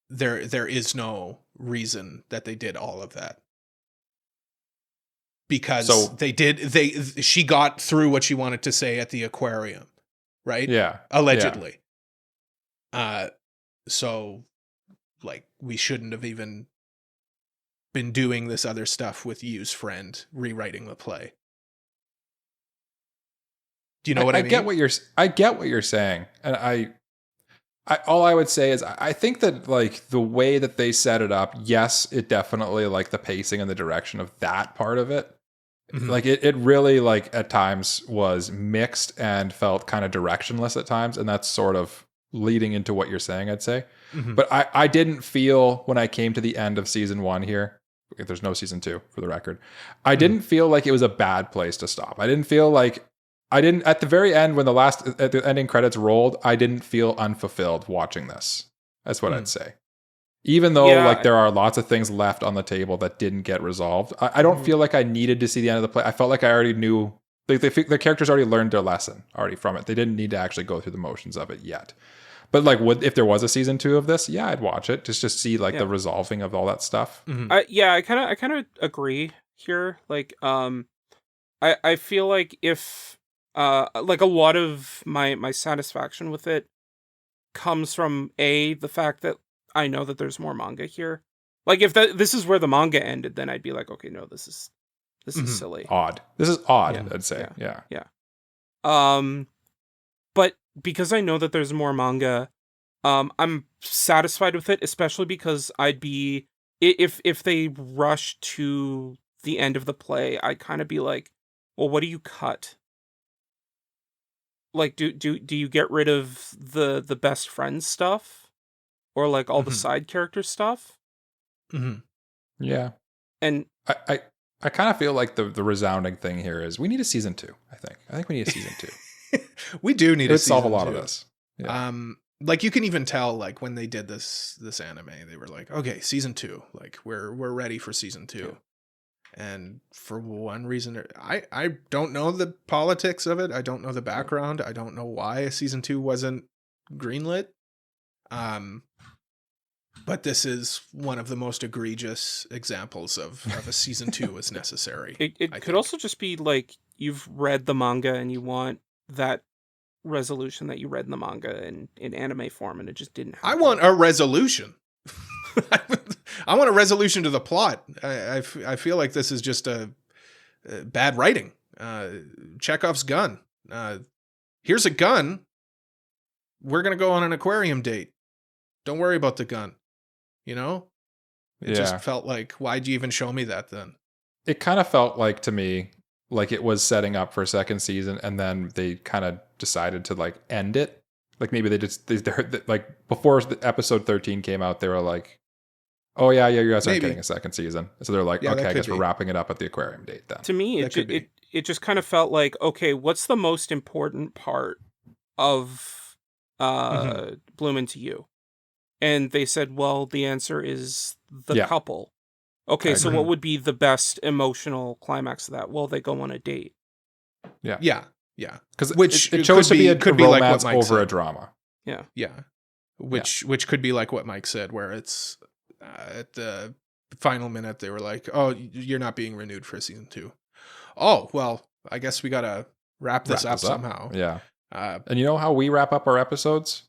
there is no reason that they did all of that. Because she got through what she wanted to say at the aquarium, right? Yeah. Allegedly. Yeah. So like we shouldn't have even been doing this other stuff with Yu's friend, rewriting the play. Do you know what I mean? I get what you're saying, and I all I would say is I think that like the way that they set it up, yes, it definitely like the pacing and the direction of that part of it. Mm-hmm. Like it really like at times was mixed and felt kind of directionless at times, and that's sort of leading into what you're saying, I'd say. Mm-hmm. But I didn't feel when I came to the end of season 1 here, there's no season 2 for the record, I didn't feel like it was a bad place to stop. I didn't feel like at the very end when the ending credits rolled, I didn't feel unfulfilled watching this. That's what I'd say. Even though like there are lots of things left on the table that didn't get resolved, I don't feel like I needed to see the end of the play. I felt like I already knew, like the characters already learned their lesson already from it. They didn't need to actually go through the motions of it yet. But like, if there was a season 2 of this, I'd watch it just to see like the resolving of all that stuff. Mm-hmm. I kind of agree here. Like, I feel like if like a lot of my satisfaction with it comes from the fact that I know that there's more manga here. Like if this is where the manga ended, then I'd be like, okay, no, this is silly. Odd. This is odd, I'd say. Yeah. But because I know that there's more manga, I'm satisfied with it, especially because I'd be if they rush to the end of the play, I'd kind of be like, well, what do you cut? Like, do you get rid of the best friend stuff, or like all the side character stuff? Mm-hmm. Yeah, and I kind of feel like the resounding thing here is we need a season 2. I think we need a season 2. We do need to solve a lot of this. Yeah. Like you can even tell, like when they did this anime, they were like, okay, season 2, like we're ready for season 2. Yeah. And for one reason, I don't know the politics of it. I don't know the background. I don't know why season 2 wasn't greenlit. But this is one of the most egregious examples of a season 2 was necessary. It could also just be like you've read the manga and you want that resolution that you read in the manga in anime form, and it just didn't happen. I want a resolution. I want a resolution to the plot. I feel like this is just a bad writing. Chekhov's gun. Here's a gun. We're going to go on an aquarium date. Don't worry about the gun. You know? It just felt like, why'd you even show me that then? It kind of felt like to me, like it was setting up for a second season, and then they kind of decided to like end it. Like maybe they heard like before the episode 13 came out, they were like, oh yeah, you guys aren't getting a second season. So they're like, okay, I guess we're wrapping it up at the aquarium date then. To me, it just kind of felt like, okay, what's the most important part of Bloom Into You? And they said, well, the answer is the couple. Okay, so what would be the best emotional climax of that? Well, they go on a date. Yeah. Because it chose to be a romance like over a drama. Yeah. Which could be like what Mike said, where it's at the final minute they were like, "Oh, you're not being renewed for season 2." Oh, well, I guess we gotta wrap this up somehow. Yeah. And you know how we wrap up our episodes?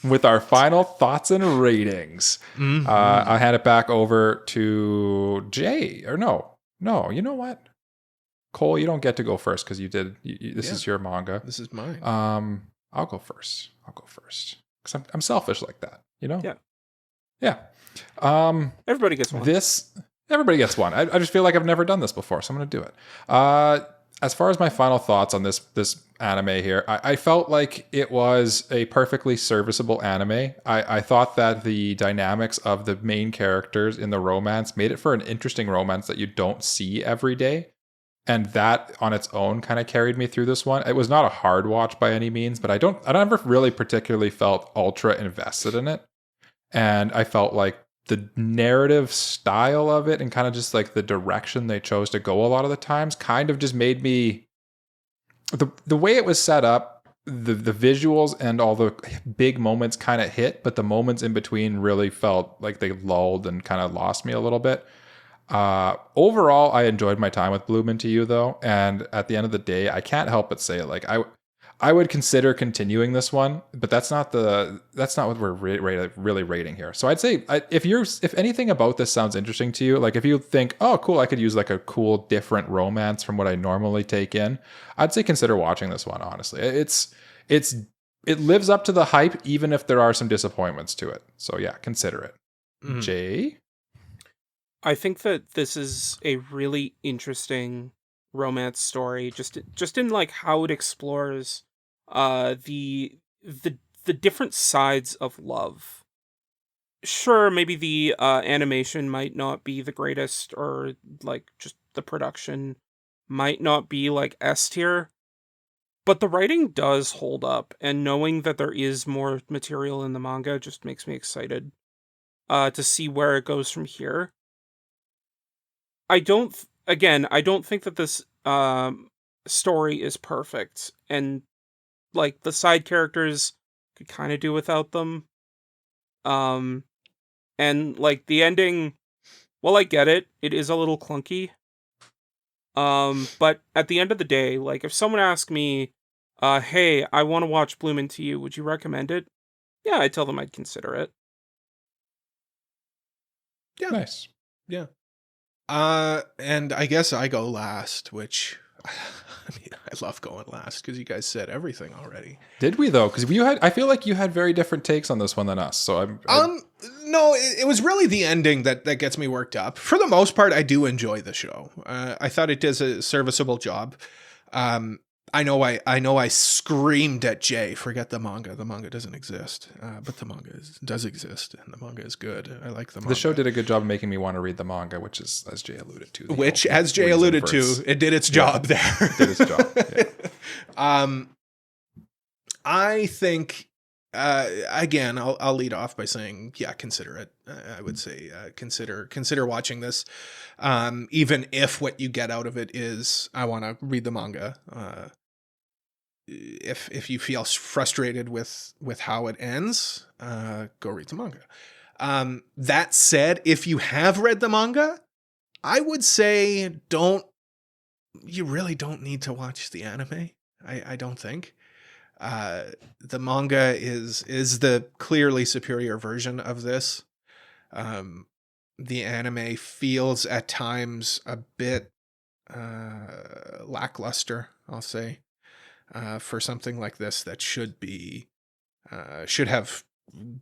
With our final thoughts and ratings. Mm-hmm. I'll hand it back over to Jay. Or no, you know what? Cole, you don't get to go first because you did. This is your manga. This is mine. I'll go first because I'm selfish like that. You know. Yeah. Everybody gets one. Everybody gets one. I just feel like I've never done this before, so I'm going to do it. As far as my final thoughts on this anime here, I felt like it was a perfectly serviceable anime. I thought that the dynamics of the main characters in the romance made it for an interesting romance that you don't see every day. And that on its own kind of carried me through this one. It was not a hard watch by any means, but I never really particularly felt ultra invested in it. And I felt like the narrative style of it and kind of just like the direction they chose to go a lot of the times kind of just made me, the way it was set up, the visuals and all the big moments kind of hit, but the moments in between really felt like they lulled and kind of lost me a little bit. Overall, I enjoyed my time with Bloom Into You though. And at the end of the day, I can't help but say like, I would consider continuing this one, but that's not what we're really rating here. So I'd say if anything about this sounds interesting to you, like if you think, oh, cool, I could use like a cool different romance from what I normally take in, I'd say consider watching this one. Honestly, it lives up to the hype, even if there are some disappointments to it. So yeah, consider it. Mm. Jay, I think that this is a really interesting romance story, just in like how it explores the different sides of love. Sure, maybe the animation might not be the greatest, or like just the production might not be like S tier, but the writing does hold up, and knowing that there is more material in the manga just makes me excited to see where it goes from here. I don't think that this story is perfect, and like the side characters could kind of do without them. And like the ending, well, I get it. It is a little clunky. But at the end of the day, like if someone asked me, hey, I want to watch Bloom Into You, would you recommend it? Yeah, I'd tell them I'd consider it. Yeah. Nice. Yeah. And I guess I go last, which I mean, I love going last because you guys said everything already. Did we though? Because I feel like you had very different takes on this one than us. So no, it was really the ending that gets me worked up. For the most part, I do enjoy the show. I thought it does a serviceable job. I know I screamed at Jay, forget the manga. The manga doesn't exist. But the manga does exist, and the manga is good. I like the manga. The show did a good job of making me want to read the manga, which is, as Jay alluded to. It did its job there. It did its job, yeah. I think, again, I'll lead off by saying, yeah, consider it. I would say consider watching this. Even if what you get out of it is, I want to read the manga. If you feel frustrated with how it ends, go read the manga. That said, if you have read the manga, I would say you really don't need to watch the anime. I don't think. The manga is the clearly superior version of this. The anime feels at times a bit lackluster, I'll say. For something like this that should have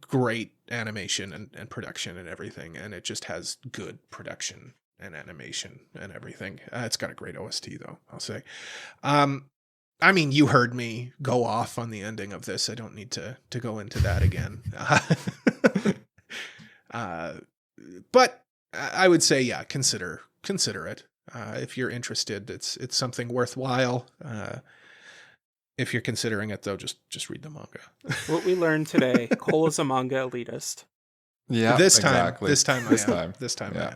great animation and production and everything, and it just has good production and animation and everything. It's got a great OST though, I'll say. I mean, you heard me go off on the ending of this. I don't need to go into that again. But I would say, yeah, consider it. If you're interested, it's something worthwhile. If you're considering it, though, just read the manga. What we learned today: Cole is a manga elitist. Yeah, This exactly. time I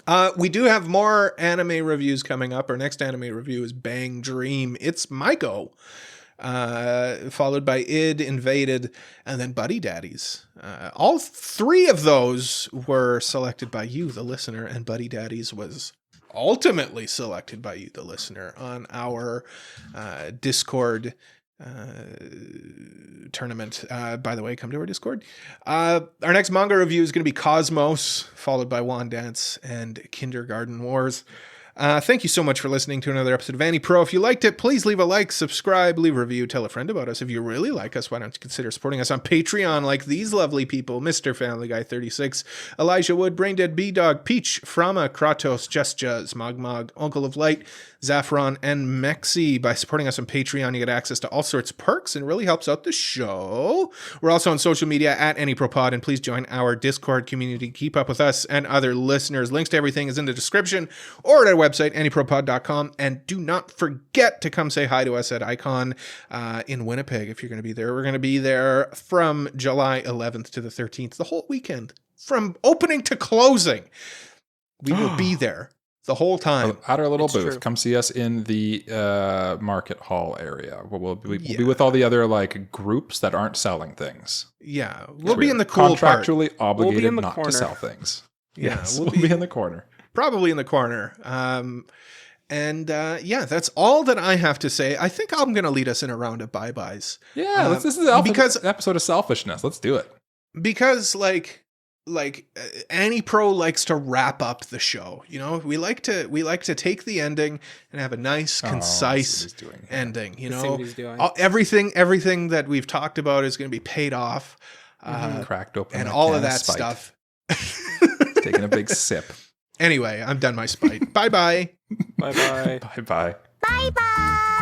am. We do have more anime reviews coming up. Our next anime review is Bang Dream. It's my go. Followed by Id, Invaded, and then Buddy Daddies. All three of those were selected by you, the listener, and Buddy Daddies was ultimately selected by you, the listener, on our Discord tournament. By the way, come to our Discord. Our next manga review is going to be Cosmos, followed by Wand Dance and Kindergarten Wars. Thank you so much for listening to another episode of AniPro. If you liked it, please leave a like, subscribe, leave a review, tell a friend about us. If you really like us, why don't you consider supporting us on Patreon like these lovely people: Mr. Family Guy 36, Elijah Wood, Braindead B-Dog, Peach, Frama, Kratos, Jestja, Smogmog, Uncle of Light, Zaffron, and Mexi. By supporting us on Patreon, you get access to all sorts of perks and really helps out the show. We're also on social media at AniProPod, and please join our Discord community. Keep up with us and other listeners. Links to everything is in the description or at our website, AniProPod.com. And do not forget to come say hi to us at Icon in Winnipeg if you're going to be there. We're going to be there from July 11th to the 13th, the whole weekend, from opening to closing. We will be there the whole time at our little booth. True. Come see us in the market hall area. We'll be with all the other like groups that aren't selling things. Yeah, we'll be in the cool contractually part. Obligated not to sell things. Yes, we'll be in the corner. Probably in the corner. And yeah, that's all that I have to say. I think I'm going to lead us in a round of bye-byes. Yeah, this is an episode of selfishness. Let's do it. Because like AniPro likes to wrap up the show. You know, we like to take the ending and have a nice, concise ending. You know, everything that we've talked about is going to be paid off. Cracked open and all of that stuff. Taking a big sip. Anyway, I'm done my spite. Bye-bye. Bye-bye. Bye-bye. Bye-bye.